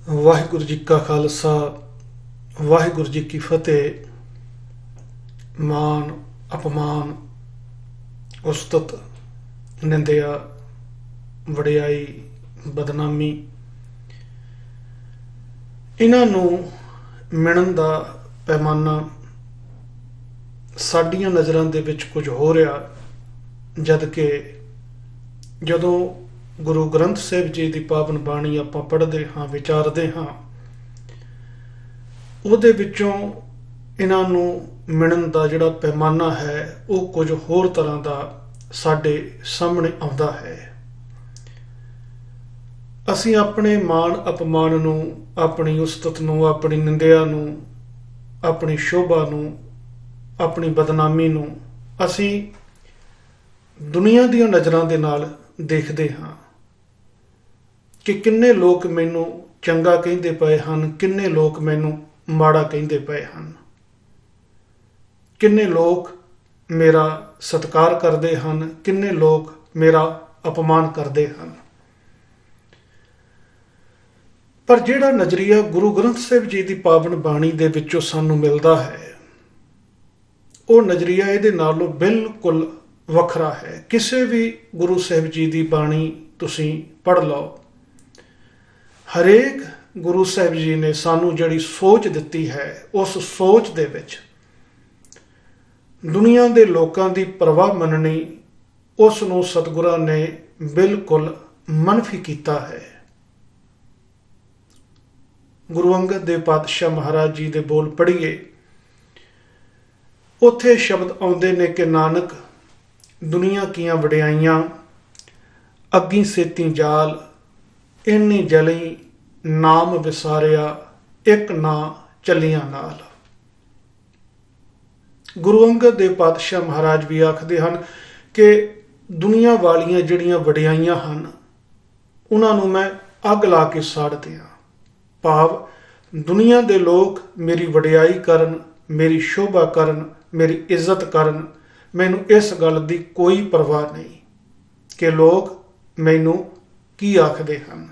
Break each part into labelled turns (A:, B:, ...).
A: ਵਾਹਿਗੁਰੂ ਜੀ ਕਾ ਖਾਲਸਾ ਵਾਹਿਗੁਰੂ ਜੀ ਕੀ ਫਤਿਹ। ਮਾਨ ਅਪਮਾਨ, ਉਸਤਤ, ਨਿੰਦਿਆ, ਵਡਿਆਈ, ਬਦਨਾਮੀ, ਇਹਨਾਂ ਨੂੰ ਮਿਣਨ ਦਾ ਪੈਮਾਨਾ ਸਾਡੀਆਂ ਨਜ਼ਰਾਂ ਦੇ ਵਿੱਚ ਕੁਝ ਹੋ ਰਿਹਾ, ਜਦ ਕਿ ਜਦੋਂ ਗੁਰੂ ਗ੍ਰੰਥ ਸਾਹਿਬ ਜੀ ਦੀ ਪਾਵਨ ਬਾਣੀ ਆਪਾਂ ਪੜ੍ਹਦੇ ਹਾਂ, ਵਿਚਾਰਦੇ ਹਾਂ, ਉਹਦੇ ਵਿੱਚੋਂ ਇਹਨਾਂ ਨੂੰ ਮਿਣਨ ਦਾ ਜਿਹੜਾ ਪੈਮਾਨਾ ਹੈ ਉਹ ਕੁਝ ਹੋਰ ਤਰ੍ਹਾਂ ਦਾ ਸਾਡੇ ਸਾਹਮਣੇ ਆਉਂਦਾ ਹੈ। ਅਸੀਂ ਆਪਣੇ ਮਾਣ ਅਪਮਾਨ ਨੂੰ, ਆਪਣੀ ਉਸਤਤ ਨੂੰ, ਆਪਣੀ ਨਿੰਦਿਆ ਨੂੰ, ਆਪਣੀ ਸ਼ੋਭਾ ਨੂੰ, ਆਪਣੀ ਬਦਨਾਮੀ ਨੂੰ ਅਸੀਂ ਦੁਨੀਆ ਦੀਆਂ ਨਜ਼ਰਾਂ ਦੇ ਨਾਲ ਦੇਖਦੇ ਹਾਂ ਕਿ ਕਿੰਨੇ ਲੋਕ ਮੈਨੂੰ ਚੰਗਾ ਕਹਿੰਦੇ ਪਏ ਹਨ, ਕਿੰਨੇ ਲੋਕ ਮੈਨੂੰ ਮਾੜਾ ਕਹਿੰਦੇ ਪਏ ਹਨ, ਕਿੰਨੇ ਲੋਕ ਮੇਰਾ ਸਤਿਕਾਰ ਕਰਦੇ ਹਨ, ਕਿੰਨੇ ਲੋਕ ਮੇਰਾ ਅਪਮਾਨ ਕਰਦੇ ਹਨ। ਪਰ ਜਿਹੜਾ ਨਜ਼ਰੀਆ ਗੁਰੂ ਗ੍ਰੰਥ ਸਾਹਿਬ ਜੀ ਦੀ ਪਾਵਨ ਬਾਣੀ ਦੇ ਵਿੱਚੋਂ ਸਾਨੂੰ ਮਿਲਦਾ ਹੈ, ਉਹ ਨਜ਼ਰੀਆ ਇਹਦੇ ਨਾਲੋਂ ਬਿਲਕੁਲ ਵੱਖਰਾ ਹੈ। ਕਿਸੇ ਵੀ ਗੁਰੂ ਸਾਹਿਬ ਜੀ ਦੀ ਬਾਣੀ ਤੁਸੀਂ ਪੜ੍ਹ ਲਓ, ਹਰੇਕ ਗੁਰੂ ਸਾਹਿਬ ਜੀ ਨੇ ਸਾਨੂੰ ਜਿਹੜੀ ਸੋਚ ਦਿੱਤੀ ਹੈ, ਉਸ ਸੋਚ ਦੇ ਵਿੱਚ ਦੁਨੀਆ ਦੇ ਲੋਕਾਂ ਦੀ ਪਰਵਾਹ ਮੰਨਣੀ, ਉਸ ਨੂੰ ਸਤਿਗੁਰਾਂ ਨੇ ਬਿਲਕੁਲ ਮਨਫੀ ਕੀਤਾ ਹੈ। ਗੁਰੂ ਅੰਗਦ ਦੇਵ ਪਾਤਸ਼ਾਹ ਮਹਾਰਾਜ ਜੀ ਦੇ ਬੋਲ ਪੜ੍ਹੀਏ, ਉੱਥੇ ਸ਼ਬਦ ਆਉਂਦੇ ਨੇ ਕਿ ਨਾਨਕ ਦੁਨੀਆ ਕੀਆਂ ਵਡਿਆਈਆਂ, ਅੱਗੀ ਸੇਤੀ ਜਾਲ, ਇੰਨੀ ਜਲੀ ਨਾਮ ਵਿਸਾਰਿਆ, ਇੱਕ ਨਾ ਚੱਲੀਆਂ ਨਾਲ। ਗੁਰੂ ਅੰਗਦ ਦੇਵ ਪਾਤਸ਼ਾਹ ਮਹਾਰਾਜ ਵੀ ਆਖਦੇ ਹਨ ਕਿ ਦੁਨੀਆ ਵਾਲੀਆਂ ਜਿਹੜੀਆਂ ਵਡਿਆਈਆਂ ਹਨ, ਉਹਨਾਂ ਨੂੰ ਮੈਂ ਅੱਗ ਲਾ ਕੇ ਸਾੜ ਦਿਆਂ। ਭਾਵ ਦੁਨੀਆ ਦੇ ਲੋਕ ਮੇਰੀ ਵਡਿਆਈ ਕਰਨ, ਮੇਰੀ ਸ਼ੋਭਾ ਕਰਨ, ਮੇਰੀ ਇੱਜ਼ਤ ਕਰਨ, ਮੈਨੂੰ ਇਸ ਗੱਲ ਦੀ ਕੋਈ ਪਰਵਾਹ ਨਹੀਂ ਕਿ ਲੋਕ ਮੈਨੂੰ ਕੀ ਆਖਦੇ ਹਨ।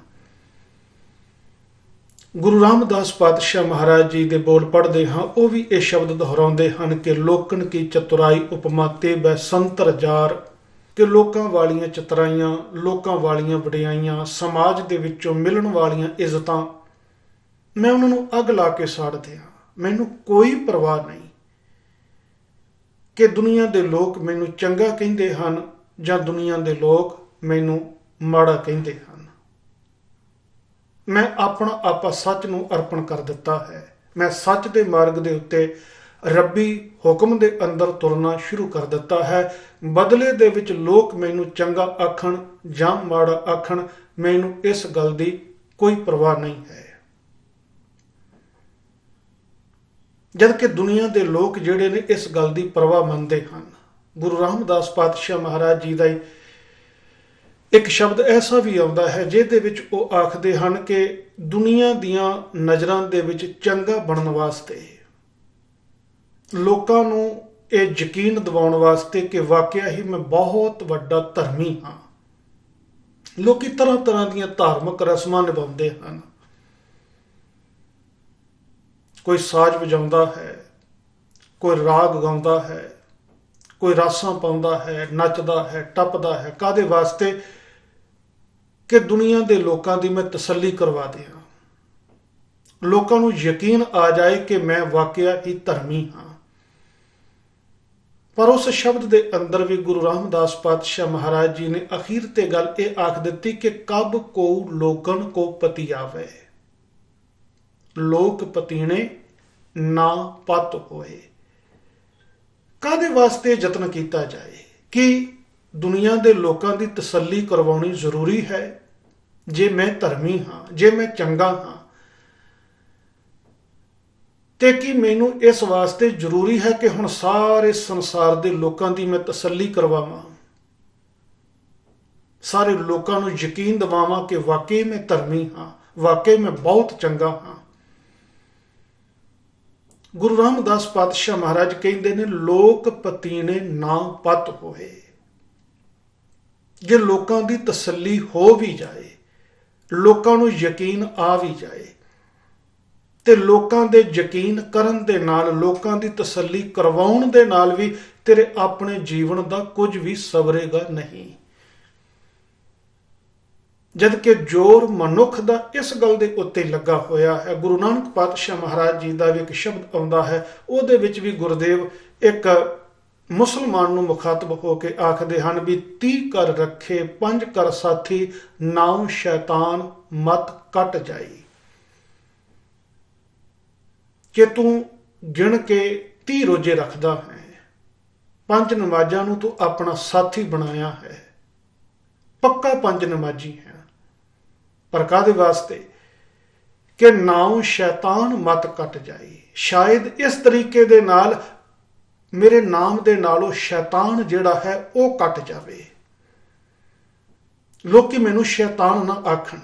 A: ਗੁਰੂ ਰਾਮਦਾਸ ਪਾਤਸ਼ਾਹ ਮਹਾਰਾਜ ਜੀ ਦੇ ਬੋਲ ਪੜ੍ਹਦੇ ਹਾਂ, ਉਹ ਵੀ ਇਹ ਸ਼ਬਦ ਦੁਹਰਾਉਂਦੇ ਹਨ ਕਿ ਲੋਕਨ ਕੀ ਚਤੁਰਾਈ ਉਪਮਾ ਤੇ ਬੈ ਸੰਤਰ ਜਾਰ, ਕਿ ਲੋਕਾਂ ਵਾਲੀਆਂ ਚਤੁਰਾਈਆਂ, ਲੋਕਾਂ ਵਾਲੀਆਂ ਵਡਿਆਈਆਂ, ਸਮਾਜ ਦੇ ਵਿੱਚੋਂ ਮਿਲਣ ਵਾਲੀਆਂ ਇੱਜ਼ਤਾਂ, ਮੈਂ ਉਹਨਾਂ ਨੂੰ ਅੱਗ ਲਾ ਕੇ ਸਾੜ ਦਿਆਂ। ਮੈਨੂੰ ਕੋਈ ਪਰਵਾਹ ਨਹੀਂ ਕਿ ਦੁਨੀਆ ਦੇ ਲੋਕ ਮੈਨੂੰ ਚੰਗਾ ਕਹਿੰਦੇ ਹਨ ਜਾਂ ਦੁਨੀਆ ਦੇ ਲੋਕ ਮੈਨੂੰ ਮਾੜਾ ਕਹਿੰਦੇ ਹਨ। ਮੈਂ ਆਪਣਾ ਆਪਾ ਸੱਚ ਨੂੰ ਅਰਪਣ ਕਰ ਦਿੱਤਾ ਹੈ। ਮੈਂ ਸੱਚ ਦੇ ਮਾਰਗ ਦੇ ਉੱਤੇ ਰੱਬੀ ਹੁਕਮ ਦੇ ਅੰਦਰ ਤੁਰਨਾ ਸ਼ੁਰੂ ਕਰ ਦਿੱਤਾ ਹੈ। ਬਦਲੇ ਦੇ ਵਿੱਚ ਲੋਕ ਮੈਨੂੰ ਚੰਗਾ ਆਖਣ ਜਾਂ ਮਾੜਾ ਆਖਣ, ਮੈਨੂੰ ਇਸ ਗੱਲ ਦੀ ਕੋਈ ਪਰਵਾਹ ਨਹੀਂ ਹੈ। ਜਦ ਕਿ ਦੁਨੀਆ ਦੇ ਲੋਕ ਜਿਹੜੇ ਨੇ ਇਸ ਗੱਲ ਦੀ ਪਰਵਾਹ ਮੰਨਦੇ ਹਨ। ਗੁਰੂ ਰਾਮਦਾਸ ਪਾਤਸ਼ਾਹ ਮਹਾਰਾਜ ਜੀ ਦਾ ਇੱਕ ਸ਼ਬਦ ਐਸਾ ਵੀ ਆਉਂਦਾ ਹੈ ਜਿਹਦੇ ਵਿੱਚ ਉਹ ਆਖਦੇ ਹਨ ਕਿ ਦੁਨੀਆ ਦੀਆਂ ਨਜ਼ਰਾਂ ਦੇ ਵਿੱਚ ਚੰਗਾ ਬਣਨ ਵਾਸਤੇ, ਲੋਕਾਂ ਨੂੰ ਇਹ ਯਕੀਨ ਦਿਵਾਉਣ ਵਾਸਤੇ ਕਿ ਵਾਕਿਆ ਹੀ ਮੈਂ ਬਹੁਤ ਵੱਡਾ ਧਰਮੀ ਹਾਂ, ਲੋਕੀ ਤਰ੍ਹਾਂ ਤਰ੍ਹਾਂ ਦੀਆਂ ਧਾਰਮਿਕ ਰਸਮਾਂ ਨਿਭਾਉਂਦੇ ਹਨ। ਕੋਈ ਸਾਜ਼ ਵਜਾਉਂਦਾ ਹੈ, ਕੋਈ ਰਾਗ ਗਾਉਂਦਾ ਹੈ, ਕੋਈ ਰਾਸਾਂ ਪਾਉਂਦਾ ਹੈ, ਨੱਚਦਾ ਹੈ, ਟੱਪਦਾ ਹੈ। ਕਾਹਦੇ ਵਾਸਤੇ? ਕਿ ਦੁਨੀਆ ਦੇ ਲੋਕਾਂ ਦੀ ਮੈਂ ਤਸੱਲੀ ਕਰਵਾ ਦਿਆਂ, ਲੋਕਾਂ ਨੂੰ ਯਕੀਨ ਆ ਜਾਏ ਕਿ ਮੈਂ ਵਾਕਿਆ ਹੀ ਧਰਮੀ ਹਾਂ। ਪਰ ਉਸ ਸ਼ਬਦ ਦੇ ਅੰਦਰ ਵੀ ਗੁਰੂ ਰਾਮਦਾਸ ਪਾਤਸ਼ਾਹ ਮਹਾਰਾਜ ਜੀ ਨੇ ਅਖੀਰ ਤੇ ਗੱਲ ਇਹ ਆਖ ਦਿੱਤੀ ਕਿ ਕਬ ਕੋ ਲੋਕਨ ਕੋ ਪਤੀ ਆਵੇ, ਲੋਕ ਪਤੀਣੇ ਨਾ ਪਤ ਹੋਏ। ਕਾਹਦੇ ਵਾਸਤੇ ਯਤਨ ਕੀਤਾ ਜਾਏ ਕਿ ਦੁਨੀਆ ਦੇ ਲੋਕਾਂ ਦੀ ਤਸੱਲੀ ਕਰਵਾਉਣੀ ਜ਼ਰੂਰੀ ਹੈ। ਜੇ ਮੈਂ ਧਰਮੀ ਹਾਂ, ਜੇ ਮੈਂ ਚੰਗਾ ਹਾਂ, ਤੇ ਕੀ ਮੈਨੂੰ ਇਸ ਵਾਸਤੇ ਜ਼ਰੂਰੀ ਹੈ ਕਿ ਹੁਣ ਸਾਰੇ ਸੰਸਾਰ ਦੇ ਲੋਕਾਂ ਦੀ ਮੈਂ ਤਸੱਲੀ ਕਰਵਾਵਾਂ, ਸਾਰੇ ਲੋਕਾਂ ਨੂੰ ਯਕੀਨ ਦਿਵਾਵਾਂ ਕਿ ਵਾਕਈ ਮੈਂ ਧਰਮੀ ਹਾਂ, ਵਾਕਈ ਮੈਂ ਬਹੁਤ ਚੰਗਾ ਹਾਂ। ਗੁਰੂ ਰਾਮਦਾਸ ਪਾਤਸ਼ਾਹ ਮਹਾਰਾਜ ਕਹਿੰਦੇ ਨੇ, ਲੋਕ ਪਤੀਣੇ ਨਾ ਪਤ ਹੋਏ। ਜੇ ਲੋਕਾਂ ਦੀ ਤਸੱਲੀ ਹੋ ਵੀ ਜਾਏ, ਲੋਕਾਂ ਨੂੰ ਯਕੀਨ ਆ ਵੀ ਜਾਏ ਤੇ ਲੋਕਾਂ ਦੇ ਯਕੀਨ ਕਰਨ ਦੇ ਨਾਲ, ਲੋਕਾਂ ਦੀ ਤਸੱਲੀ ਕਰਵਾਉਣ ਦੇ ਨਾਲ ਵੀ ਤੇਰੇ ਆਪਣੇ ਜੀਵਨ ਦਾ ਕੁਝ ਵੀ ਸਵਰੇਗਾ ਨਹੀਂ। ਜਦ ਕਿ ਜ਼ੋਰ ਮਨੁੱਖ ਦਾ ਇਸ ਗੱਲ ਦੇ ਉੱਤੇ ਲੱਗਾ ਹੋਇਆ ਹੈ। ਗੁਰੂ ਨਾਨਕ ਪਾਤਸ਼ਾਹ ਮਹਾਰਾਜ ਜੀ ਦਾ ਵੀ ਇੱਕ ਸ਼ਬਦ ਆਉਂਦਾ ਹੈ, ਉਹਦੇ ਵਿੱਚ ਵੀ ਗੁਰਦੇਵ ਇੱਕ ਮੁਸਲਮਾਨ ਨੂੰ ਮੁਖਾਤਬ ਹੋ ਕੇ ਆਖਦੇ ਹਨ ਵੀ 30 ਕਰ ਰੱਖੇ 5 ਕਰ ਸਾਥੀ, ਨਾਉ ਸ਼ੈਤਾਨ ਮਤ ਕੱਟ ਜਾਈ। ਕਿ ਤੂੰ ਗਿਣ ਕੇ 30 ਰੋਜ਼ੇ ਰੱਖਦਾ ਹੈ, 5 ਨਮਾਜ਼ਾਂ ਨੂੰ ਤੂੰ ਆਪਣਾ ਸਾਥੀ ਬਣਾਇਆ ਹੈ, ਪੱਕਾ 5 ਨਮਾਜ਼ੀ ਹੈ, ਪਰ ਕਾਹਦੇ ਵਾਸਤੇ? ਕਿ ਨਾਉ ਸ਼ੈਤਾਨ ਮਤ ਕੱਟ ਜਾਈ। ਸ਼ਾਇਦ ਇਸ ਤਰੀਕੇ ਦੇ ਨਾਲ ਮੇਰੇ ਨਾਮ ਦੇ ਨਾਲੋਂ ਸ਼ੈਤਾਨ ਜਿਹੜਾ ਹੈ ਉਹ ਕੱਟ ਜਾਵੇ। ਲੋਕੀ ਮੈਨੂੰ ਸ਼ੈਤਾਨ ਨਾ ਆਖਣ,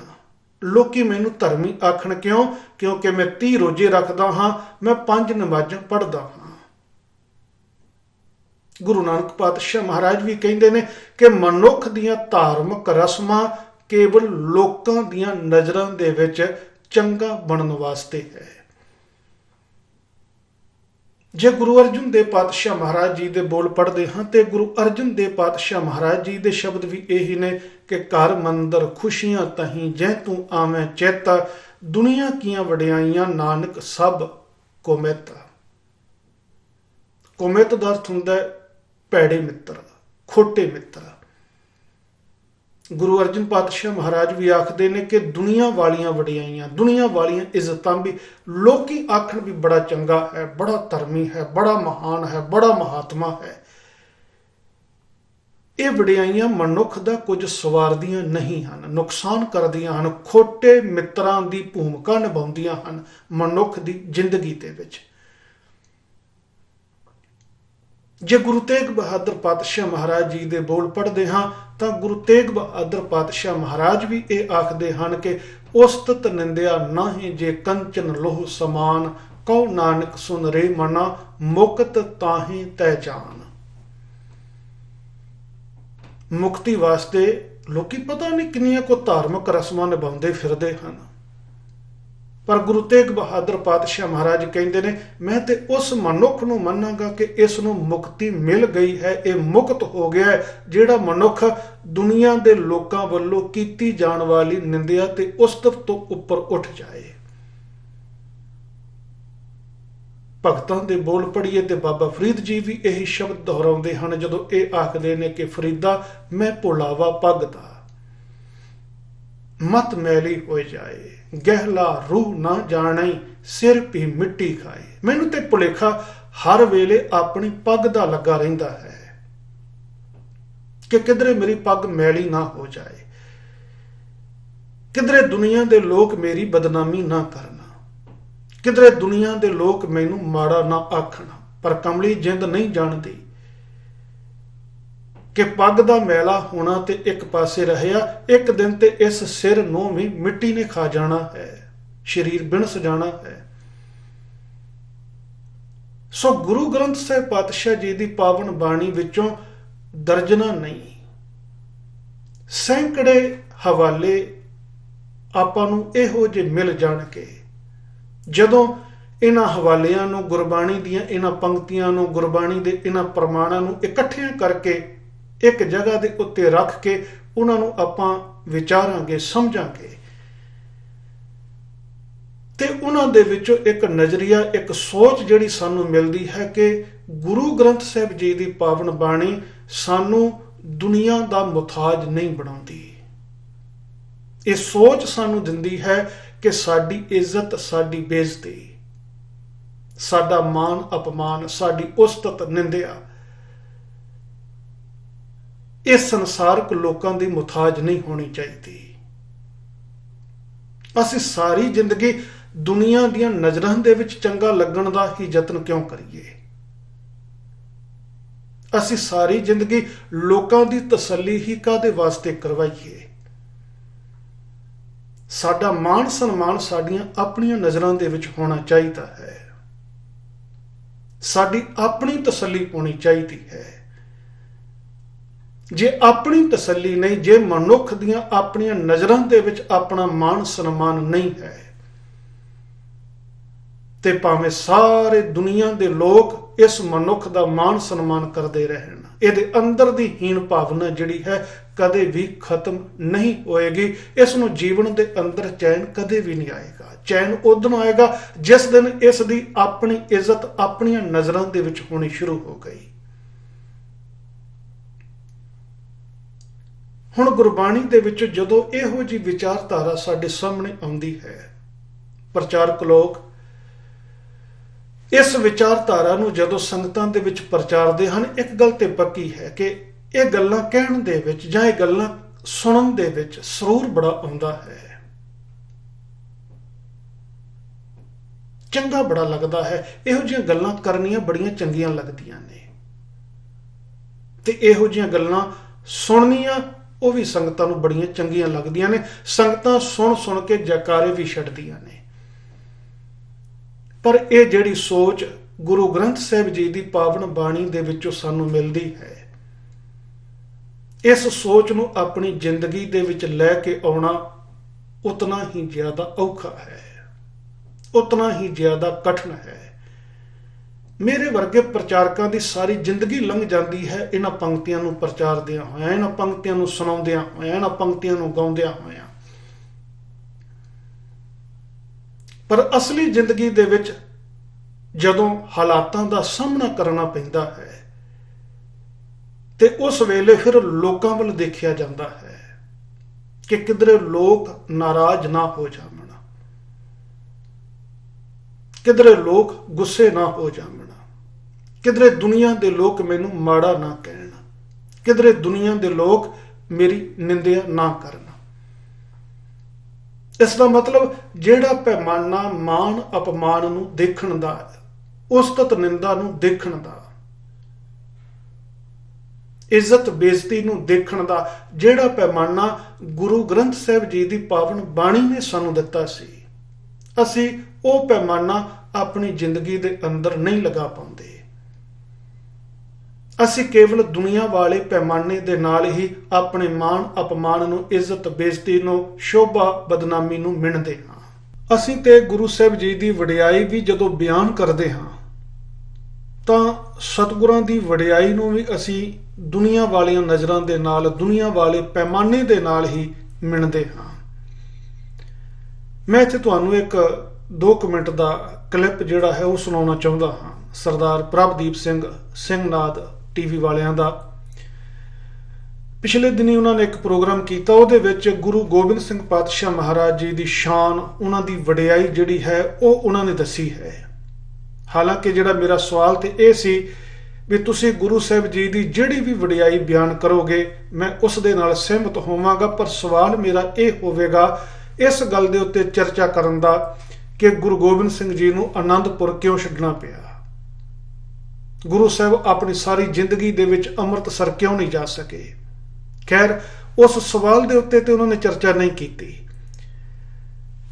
A: ਲੋਕੀ ਮੈਨੂੰ ਧਰਮੀ ਆਖਣ। ਕਿਉਂ? ਕਿਉਂਕਿ ਮੈਂ 30 ਰੋਜ਼ੇ ਰੱਖਦਾ ਹਾਂ, ਮੈਂ 5 ਨਮਾਜ਼ਾਂ ਪੜ੍ਹਦਾ ਹਾਂ। ਗੁਰੂ ਨਾਨਕ ਪਾਤਸ਼ਾਹ ਮਹਾਰਾਜ ਵੀ ਕਹਿੰਦੇ ਨੇ ਕਿ ਮਨੁੱਖ ਦੀਆਂ ਧਾਰਮਿਕ ਰਸਮਾਂ ਕੇਵਲ ਲੋਕਾਂ ਦੀਆਂ ਨਜ਼ਰਾਂ ਦੇ ਵਿੱਚ ਚੰਗਾ ਬਣਨ ਵਾਸਤੇ ਹੈ। ਜੇ ਗੁਰੂ ਅਰਜਨ ਦੇਵ ਪਾਤਸ਼ਾਹ ਮਹਾਰਾਜ ਜੀ ਦੇ ਬੋਲ ਪੜ੍ਹਦੇ ਹਾਂ ਤੇ ਗੁਰੂ ਅਰਜਨ ਦੇਵ ਪਾਤਸ਼ਾਹ ਮਹਾਰਾਜ ਜੀ ਦੇ ਸ਼ਬਦ ਵੀ ਇਹੀ ਨੇ ਕਿ ਘਰ ਮੰਦਰ ਖੁਸ਼ੀਆਂ ਤਹੀਂ ਜੈ ਤੂੰ ਆਵੇਂ ਚੇਤਾ, ਦੁਨੀਆ ਕੀਆਂ ਵਡਿਆਈਆਂ ਨਾਨਕ ਸਭ ਕੁਮਿਤ। ਕੁਮਿਤ ਦਾ ਅਰਥ ਹੁੰਦਾ ਹੈ ਭੈੜੇ ਮਿੱਤਰ, ਖੋਟੇ ਮਿੱਤਰ। ਗੁਰੂ ਅਰਜਨ ਪਾਤਸ਼ਾਹ ਮਹਾਰਾਜ ਵੀ ਆਖਦੇ ਨੇ ਕਿ ਦੁਨੀਆ ਵਾਲੀਆਂ ਵਡਿਆਈਆਂ, ਦੁਨੀਆ ਵਾਲੀਆਂ ਇੱਜ਼ਤਾਂ ਵੀ ਲੋਕੀ ਆਖਣ ਵੀ ਬੜਾ ਚੰਗਾ ਹੈ, ਬੜਾ ਧਰਮੀ ਹੈ, ਬੜਾ ਮਹਾਨ ਹੈ, ਬੜਾ ਮਹਾਤਮਾ ਹੈ, ਇਹ ਵਡਿਆਈਆਂ ਮਨੁੱਖ ਦਾ ਕੁਝ ਸਵਾਰਦੀਆਂ ਨਹੀਂ ਹਨ, ਨੁਕਸਾਨ ਕਰਦੀਆਂ ਹਨ, ਖੋਟੇ ਮਿੱਤਰਾਂ ਦੀ ਭੂਮਿਕਾ ਨਿਭਾਉਂਦੀਆਂ ਹਨ ਮਨੁੱਖ ਦੀ ਜ਼ਿੰਦਗੀ ਦੇ ਵਿੱਚ। ਜੇ ਗੁਰੂ ਤੇਗ ਬਹਾਦਰ ਪਾਤਸ਼ਾਹ ਮਹਾਰਾਜ ਜੀ ਦੇ ਬੋਲ ਪੜ੍ਹਦੇ ਹਾਂ ਤਾਂ ਗੁਰੂ ਤੇਗ ਬਹਾਦਰ ਪਾਤਸ਼ਾਹ ਮਹਾਰਾਜ ਵੀ ਇਹ ਆਖਦੇ ਹਨ ਕਿ ਉਸਤਤ ਨਿੰਦਿਆ ਨਾਹੀਂ ਜੇ ਕੰਚਨ ਲੋਹ ਸਮਾਨ, ਕਉ ਨਾਨਕ ਸੁਨ ਰੇ ਮਨਾ ਮੁਕਤ ਤਾਹੀਂ ਤੈ ਜਾਨ। ਮੁਕਤੀ ਵਾਸਤੇ ਲੋਕੀ ਪਤਾ ਨਹੀਂ ਕਿੰਨੀਆਂ ਕੋ ਧਾਰਮਿਕ ਰਸਮਾਂ ਨਿਭਾਉਂਦੇ ਫਿਰਦੇ ਹਨ, ਪਰ ਗੁਰੂ ਤੇਗ ਬਹਾਦਰ ਪਾਤਸ਼ਾਹ ਮਹਾਰਾਜ ਕਹਿੰਦੇ ਨੇ ਮੈਂ ਤੇ ਉਸ ਮਨੁੱਖ ਨੂੰ ਮੰਨਾਂਗਾ ਕਿ ਇਸ ਨੂੰ ਮੁਕਤੀ ਮਿਲ ਗਈ ਹੈ, ਇਹ ਮੁਕਤ ਹੋ ਗਿਆ ਹੈ, ਜਿਹੜਾ ਮਨੁੱਖ ਦੁਨੀਆ ਦੇ ਲੋਕਾਂ ਵੱਲੋਂ ਕੀਤੀ ਜਾਣ ਵਾਲੀ ਨਿੰਦਿਆ ਤੇ ਉਸਤਤ ਤੋਂ ਉੱਪਰ ਉੱਠ ਜਾਏ। ਭਗਤਾਂ ਦੇ ਬੋਲ ਪੜ੍ਹੀਏ ਤੇ ਬਾਬਾ ਫਰੀਦ ਜੀ ਵੀ ਇਹੀ ਸ਼ਬਦ ਦੁਹਰਾਉਂਦੇ ਹਨ ਜਦੋਂ ਇਹ ਆਖਦੇ ਨੇ ਕਿ ਫਰੀਦਾ ਮੈਂ ਭੁਲਾਵਾ ਪੱਗ ਦਾ, ਮਤ ਮੈਲੀ ਹੋ ਜਾਏ, ਗਹਿਲਾ ਰੂਹ ਨਾ ਜਾਣੇ, ਸਿਰ ਵੀ ਮਿੱਟੀ ਖਾਏ। ਮੈਨੂੰ ਤੇ ਭੁਲੇਖਾ ਹਰ ਵੇਲੇ ਆਪਣੀ ਪੱਗ ਦਾ ਲੱਗਾ ਰਹਿੰਦਾ ਹੈ ਕਿ ਕਿਧਰੇ ਮੇਰੀ ਪੱਗ ਮੈਲੀ ਨਾ ਹੋ ਜਾਏ, ਕਿਧਰੇ ਦੁਨੀਆ ਦੇ ਲੋਕ ਮੇਰੀ ਬਦਨਾਮੀ ਨਾ ਕਰਨ, ਕਿਧਰੇ ਦੁਨੀਆ ਦੇ ਲੋਕ ਮੈਨੂੰ ਮਾੜਾ ਨਾ ਆਖਣ। ਪਰ ਕਮਲੀ ਜਿੰਦ ਨਹੀਂ ਜਾਣਦੀ ਕਿ ਪੱਗ ਦਾ ਮੈਲਾ ਹੋਣਾ ਤੇ ਇੱਕ ਪਾਸੇ ਰਹਿਆ, ਇੱਕ ਦਿਨ ਤੇ ਇਸ ਸਿਰ ਨੂੰ ਵੀ ਮਿੱਟੀ ਨੇ ਖਾ ਜਾਣਾ ਹੈ, ਸਰੀਰ ਬਿਨਸ ਜਾਣਾ ਹੈ। ਸੋ ਗੁਰੂ ਗ੍ਰੰਥ ਸਾਹਿਬ ਪਾਤਸ਼ਾਹ ਜੀ ਦੀ ਪਾਵਨ ਬਾਣੀ ਵਿੱਚੋਂ ਦਰਜਨਾਂ ਨਹੀਂ, ਸੈਂਕੜੇ ਹਵਾਲੇ ਆਪਾਂ ਨੂੰ ਇਹੋ ਜਿਹੇ ਮਿਲ ਜਾਣਗੇ। ਜਦੋਂ ਇਹਨਾਂ ਹਵਾਲਿਆਂ ਨੂੰ, ਗੁਰਬਾਣੀ ਦੀਆਂ ਇਹਨਾਂ ਪੰਕਤੀਆਂ ਨੂੰ, ਗੁਰਬਾਣੀ ਦੇ ਇਹਨਾਂ ਪ੍ਰਮਾਣਾਂ ਨੂੰ ਇਕੱਠਿਆਂ ਕਰਕੇ ਇੱਕ ਜਗ੍ਹਾ ਦੇ ਉੱਤੇ ਰੱਖ ਕੇ ਉਹਨਾਂ ਨੂੰ ਆਪਾਂ ਵਿਚਾਰਾਂਗੇ, ਸਮਝਾਂਗੇ ਤੇ ਉਹਨਾਂ ਦੇ ਵਿੱਚੋਂ ਇੱਕ ਨਜ਼ਰੀਆ, ਇੱਕ ਸੋਚ ਜਿਹੜੀ ਸਾਨੂੰ ਮਿਲਦੀ ਹੈ ਕਿ ਗੁਰੂ ਗ੍ਰੰਥ ਸਾਹਿਬ ਜੀ ਦੀ ਪਾਵਨ ਬਾਣੀ ਸਾਨੂੰ ਦੁਨੀਆ ਦਾ ਮੁਤਾਜ ਨਹੀਂ ਬਣਾਉਂਦੀ। ਇਹ ਸੋਚ ਸਾਨੂੰ ਦਿੰਦੀ ਹੈ ਕਿ ਸਾਡੀ ਇੱਜ਼ਤ, ਸਾਡੀ ਬੇਇੱਜ਼ਤੀ, ਸਾਡਾ ਮਾਣ ਅਪਮਾਨ, ਸਾਡੀ ਉਸਤਤ ਨਿੰਦਿਆ ਇਹ ਸੰਸਾਰਕ ਲੋਕਾਂ ਦੀ ਮੁਤਾਜ ਨਹੀਂ ਹੋਣੀ ਚਾਹੀਦੀ। ਅਸੀਂ ਸਾਰੀ ਜ਼ਿੰਦਗੀ ਦੁਨੀਆ ਦੀਆਂ ਨਜ਼ਰਾਂ ਦੇ ਵਿੱਚ ਚੰਗਾ ਲੱਗਣ ਦਾ ਹੀ ਯਤਨ ਕਿਉਂ ਕਰੀਏ? ਅਸੀਂ ਸਾਰੀ ਜ਼ਿੰਦਗੀ ਲੋਕਾਂ ਦੀ ਤਸੱਲੀ ਹੀ ਕਾਹਦੇ ਵਾਸਤੇ ਕਰਵਾਈਏ? ਸਾਡਾ ਮਾਣ ਸਨਮਾਨ ਸਾਡੀਆਂ ਆਪਣੀਆਂ ਨਜ਼ਰਾਂ ਦੇ ਵਿੱਚ ਹੋਣਾ ਚਾਹੀਦਾ ਹੈ, ਸਾਡੀ ਆਪਣੀ ਤਸੱਲੀ ਹੋਣੀ ਚਾਹੀਦੀ ਹੈ। ਜੇ ਆਪਣੀ ਤਸੱਲੀ ਨਹੀਂ, ਜੇ ਮਨੁੱਖ ਦੀਆਂ ਆਪਣੀਆਂ ਨਜ਼ਰਾਂ ਦੇ ਵਿੱਚ ਆਪਣਾ ਮਾਣ ਸਨਮਾਨ ਨਹੀਂ ਹੈ, ਤੇ ਭਾਵੇਂ ਸਾਰੇ ਦੁਨੀਆ ਦੇ ਲੋਕ ਇਸ ਮਨੁੱਖ ਦਾ ਮਾਣ ਸਨਮਾਨ ਕਰਦੇ ਰਹਿਣ, ਇਹਦੇ ਅੰਦਰ ਦੀ ਹੀਣ ਭਾਵਨਾ ਜਿਹੜੀ ਹੈ ਕਦੇ ਵੀ ਖਤਮ ਨਹੀਂ ਹੋਏਗੀ। ਇਸ ਨੂੰ ਜੀਵਨ ਦੇ ਅੰਦਰ ਚੈਨ ਕਦੇ ਵੀ ਨਹੀਂ ਆਏਗਾ। ਚੈਨ ਉਦੋਂ ਆਏਗਾ ਜਿਸ ਦਿਨ ਇਸ ਦੀ ਆਪਣੀ ਇੱਜ਼ਤ ਆਪਣੀਆਂ ਨਜ਼ਰਾਂ ਦੇ ਵਿੱਚ ਹੋਣੀ ਸ਼ੁਰੂ ਹੋ ਗਈ। ਹੁਣ ਗੁਰਬਾਣੀ ਦੇ ਵਿੱਚ ਜਦੋਂ ਇਹੋ ਜਿਹੀ ਵਿਚਾਰਧਾਰਾ ਸਾਡੇ ਸਾਹਮਣੇ ਆਉਂਦੀ ਹੈ, ਪ੍ਰਚਾਰਕ ਲੋਕ ਇਸ ਵਿਚਾਰਧਾਰਾ ਨੂੰ ਜਦੋਂ ਸੰਗਤਾਂ ਦੇ ਵਿੱਚ ਪ੍ਰਚਾਰਦੇ ਹਨ, ਇੱਕ ਗੱਲ ਤੇ ਪੱਕੀ ਹੈ ਕਿ ਇਹ ਗੱਲਾਂ ਕਹਿਣ ਦੇ ਵਿੱਚ ਜਾਂ ਇਹ ਗੱਲਾਂ ਸੁਣਨ ਦੇ ਵਿੱਚ ਸਰੂਰ ਬੜਾ ਆਉਂਦਾ ਹੈ, ਚੰਗਾ ਬੜਾ ਲੱਗਦਾ ਹੈ। ਇਹੋ ਜਿਹੀਆਂ ਗੱਲਾਂ ਕਰਨੀਆਂ ਬੜੀਆਂ ਚੰਗੀਆਂ ਲੱਗਦੀਆਂ ਨੇ ਤੇ ਇਹੋ ਜਿਹੀਆਂ ਗੱਲਾਂ ਸੁਣਨੀਆਂ ਉਹ ਵੀ ਸੰਗਤਾਂ ਨੂੰ ਬੜੀਆਂ ਚੰਗੀਆਂ ਲੱਗਦੀਆਂ ਨੇ। ਸੰਗਤਾਂ ਸੁਣ ਸੁਣ ਕੇ ਜੈਕਾਰੇ ਵੀ ਛੱਡਦੀਆਂ ਨੇ। ਪਰ ਇਹ ਜਿਹੜੀ ਸੋਚ ਗੁਰੂ ਗ੍ਰੰਥ ਸਾਹਿਬ ਜੀ ਦੀ ਪਾਵਨ ਬਾਣੀ ਦੇ ਵਿੱਚੋਂ ਸਾਨੂੰ ਮਿਲਦੀ ਹੈ, ਇਸ ਸੋਚ ਨੂੰ ਆਪਣੀ ਜ਼ਿੰਦਗੀ ਦੇ ਵਿੱਚ ਲੈ ਕੇ ਆਉਣਾ ਉਤਨਾ ਹੀ ਜ਼ਿਆਦਾ ਔਖਾ ਹੈ, ਉਤਨਾ ਹੀ ਜ਼ਿਆਦਾ ਕਠਿਨ ਹੈ। ਮੇਰੇ ਵਰਗੇ ਪ੍ਰਚਾਰਕਾਂ ਦੀ ਸਾਰੀ ਜ਼ਿੰਦਗੀ ਲੰਘ ਜਾਂਦੀ ਹੈ ਇਹਨਾਂ ਪੰਕਤੀਆਂ ਨੂੰ ਪ੍ਰਚਾਰਦਿਆਂ ਹੋਇਆਂ, ਇਹਨਾਂ ਪੰਕਤੀਆਂ ਨੂੰ ਸੁਣਾਉਂਦਿਆਂ ਹੋਇਆਂ, ਇਹਨਾਂ ਪੰਕਤੀਆਂ ਨੂੰ ਗਾਉਂਦਿਆਂ ਹੋਇਆਂ। ਪਰ ਅਸਲੀ ਜ਼ਿੰਦਗੀ ਦੇ ਵਿੱਚ ਜਦੋਂ ਹਾਲਾਤਾਂ ਦਾ ਸਾਹਮਣਾ ਕਰਨਾ ਪੈਂਦਾ ਹੈ ਤੇ ਉਸ ਵੇਲੇ ਫਿਰ ਲੋਕਾਂ ਵੱਲ ਦੇਖਿਆ ਜਾਂਦਾ ਹੈ ਕਿ ਕਿਧਰੇ ਲੋਕ ਨਾਰਾਜ਼ ਨਾ ਹੋ ਜਾਵਣ, ਕਿਧਰੇ ਲੋਕ ਗੁੱਸੇ ਨਾ ਹੋ ਜਾਵਣ, ਕਿਧਰੇ ਦੁਨੀਆ ਦੇ ਲੋਕ ਮੈਨੂੰ ਮਾੜਾ ਨਾ ਕਹਿਣ, ਕਿਧਰੇ ਦੁਨੀਆ ਦੇ ਲੋਕ ਮੇਰੀ ਨਿੰਦਿਆ ਨਾ ਕਰਨ। ਇਸ ਦਾ ਮਤਲਬ ਜਿਹੜਾ ਪੈਮਾਨਾ ਮਾਣ ਅਪਮਾਨ ਨੂੰ ਦੇਖਣ ਦਾ, ਉਸਤਤ ਨਿੰਦਾ ਨੂੰ ਦੇਖਣ ਦਾ, ਇੱਜ਼ਤ ਬੇਇੱਜ਼ਤੀ ਨੂੰ ਦੇਖਣ ਦਾ ਜਿਹੜਾ ਪੈਮਾਨਾ ਗੁਰੂ ਗ੍ਰੰਥ ਸਾਹਿਬ ਜੀ ਦੀ ਪਾਵਨ ਬਾਣੀ ਨੇ ਸਾਨੂੰ ਦਿੱਤਾ ਸੀ, ਅਸੀਂ ਉਹ ਪੈਮਾਨਾ ਆਪਣੀ ਜ਼ਿੰਦਗੀ ਦੇ ਅੰਦਰ ਨਹੀਂ ਲਗਾ ਪਾਉਂਦੇ। ਅਸੀਂ ਕੇਵਲ ਦੁਨੀਆ ਵਾਲੇ ਪੈਮਾਨੇ ਦੇ ਨਾਲ ਹੀ ਆਪਣੇ ਮਾਣ ਅਪਮਾਨ ਨੂੰ, ਇੱਜ਼ਤ ਬੇਇੱਜ਼ਤੀ ਨੂੰ, ਸ਼ੋਭਾ ਬਦਨਾਮੀ ਨੂੰ ਮਿਣਦੇ ਹਾਂ। ਅਸੀਂ ਤੇ ਗੁਰੂ ਸਾਹਿਬ ਜੀ ਦੀ ਵਡਿਆਈ ਵੀ ਜਦੋਂ ਬਿਆਨ ਕਰਦੇ ਹਾਂ ਤਾਂ ਸਤਿਗੁਰਾਂ ਦੀ ਵਡਿਆਈ ਨੂੰ ਵੀ ਅਸੀਂ ਦੁਨੀਆ ਵਾਲੀਆਂ ਨਜ਼ਰਾਂ ਦੇ ਨਾਲ, ਦੁਨੀਆ ਵਾਲੇ ਪੈਮਾਨੇ ਦੇ ਨਾਲ ਹੀ ਮਿਣਦੇ ਹਾਂ। ਮੈਂ ਇੱਥੇ ਤੁਹਾਨੂੰ ਇੱਕ 2 ਮਿੰਟ ਦਾ ਕਲਿੱਪ ਜਿਹੜਾ ਹੈ ਉਹ ਸੁਣਾਉਣਾ ਚਾਹੁੰਦਾ ਹਾਂ। ਸਰਦਾਰ ਪ੍ਰਭਦੀਪ ਸਿੰਘ ਸਿੰਘਨਾਦ ਟੀਵੀ ਵਾਲਿਆਂ ਦਾ ਪਿਛਲੇ ਦਿਨੀ ਉਹਨਾਂ ਨੇ ਇੱਕ ਪ੍ਰੋਗਰਾਮ ਕੀਤਾ, ਉਹਦੇ ਵਿੱਚ ਗੁਰੂ ਗੋਬਿੰਦ ਸਿੰਘ ਪਾਤਸ਼ਾਹ ਮਹਾਰਾਜ ਜੀ ਦੀ ਸ਼ਾਨ, ਉਹਨਾਂ ਦੀ ਵਡਿਆਈ ਜਿਹੜੀ ਹੈ ਉਹ ਉਹਨਾਂ ਨੇ ਦੱਸੀ ਹੈ। ਹਾਲਾਂਕਿ ਜਿਹੜਾ ਮੇਰਾ ਸਵਾਲ ਤੇ ਇਹ ਸੀ ਵੀ ਤੁਸੀਂ ਗੁਰੂ ਸਾਹਿਬ ਜੀ ਦੀ ਜਿਹੜੀ ਵੀ ਵਡਿਆਈ ਬਿਆਨ ਕਰੋਗੇ ਮੈਂ ਉਸ ਦੇ ਨਾਲ ਸਹਿਮਤ ਹੋਵਾਂਗਾ, ਪਰ ਸਵਾਲ ਮੇਰਾ ਇਹ ਹੋਵੇਗਾ ਇਸ ਗੱਲ ਦੇ ਉੱਤੇ ਚਰਚਾ ਕਰਨ ਦਾ ਕਿ ਗੁਰੂ ਗੋਬਿੰਦ ਸਿੰਘ ਜੀ ਨੂੰ ਆਨੰਦਪੁਰ ਕਿਉਂ ਛੱਡਣਾ ਪਿਆ। ਗੁਰੂ ਸਾਹਿਬ ਆਪਣੀ ਸਾਰੀ ਜ਼ਿੰਦਗੀ ਦੇ ਵਿੱਚ ਅੰਮ੍ਰਿਤਸਰ ਕਿਉਂ ਨਹੀਂ ਜਾ ਸਕੇ। ਖੈਰ, ਉਸ ਸਵਾਲ ਦੇ ਉੱਤੇ ਤੇ ਉਹਨਾਂ ਨੇ ਚਰਚਾ ਨਹੀਂ ਕੀਤੀ,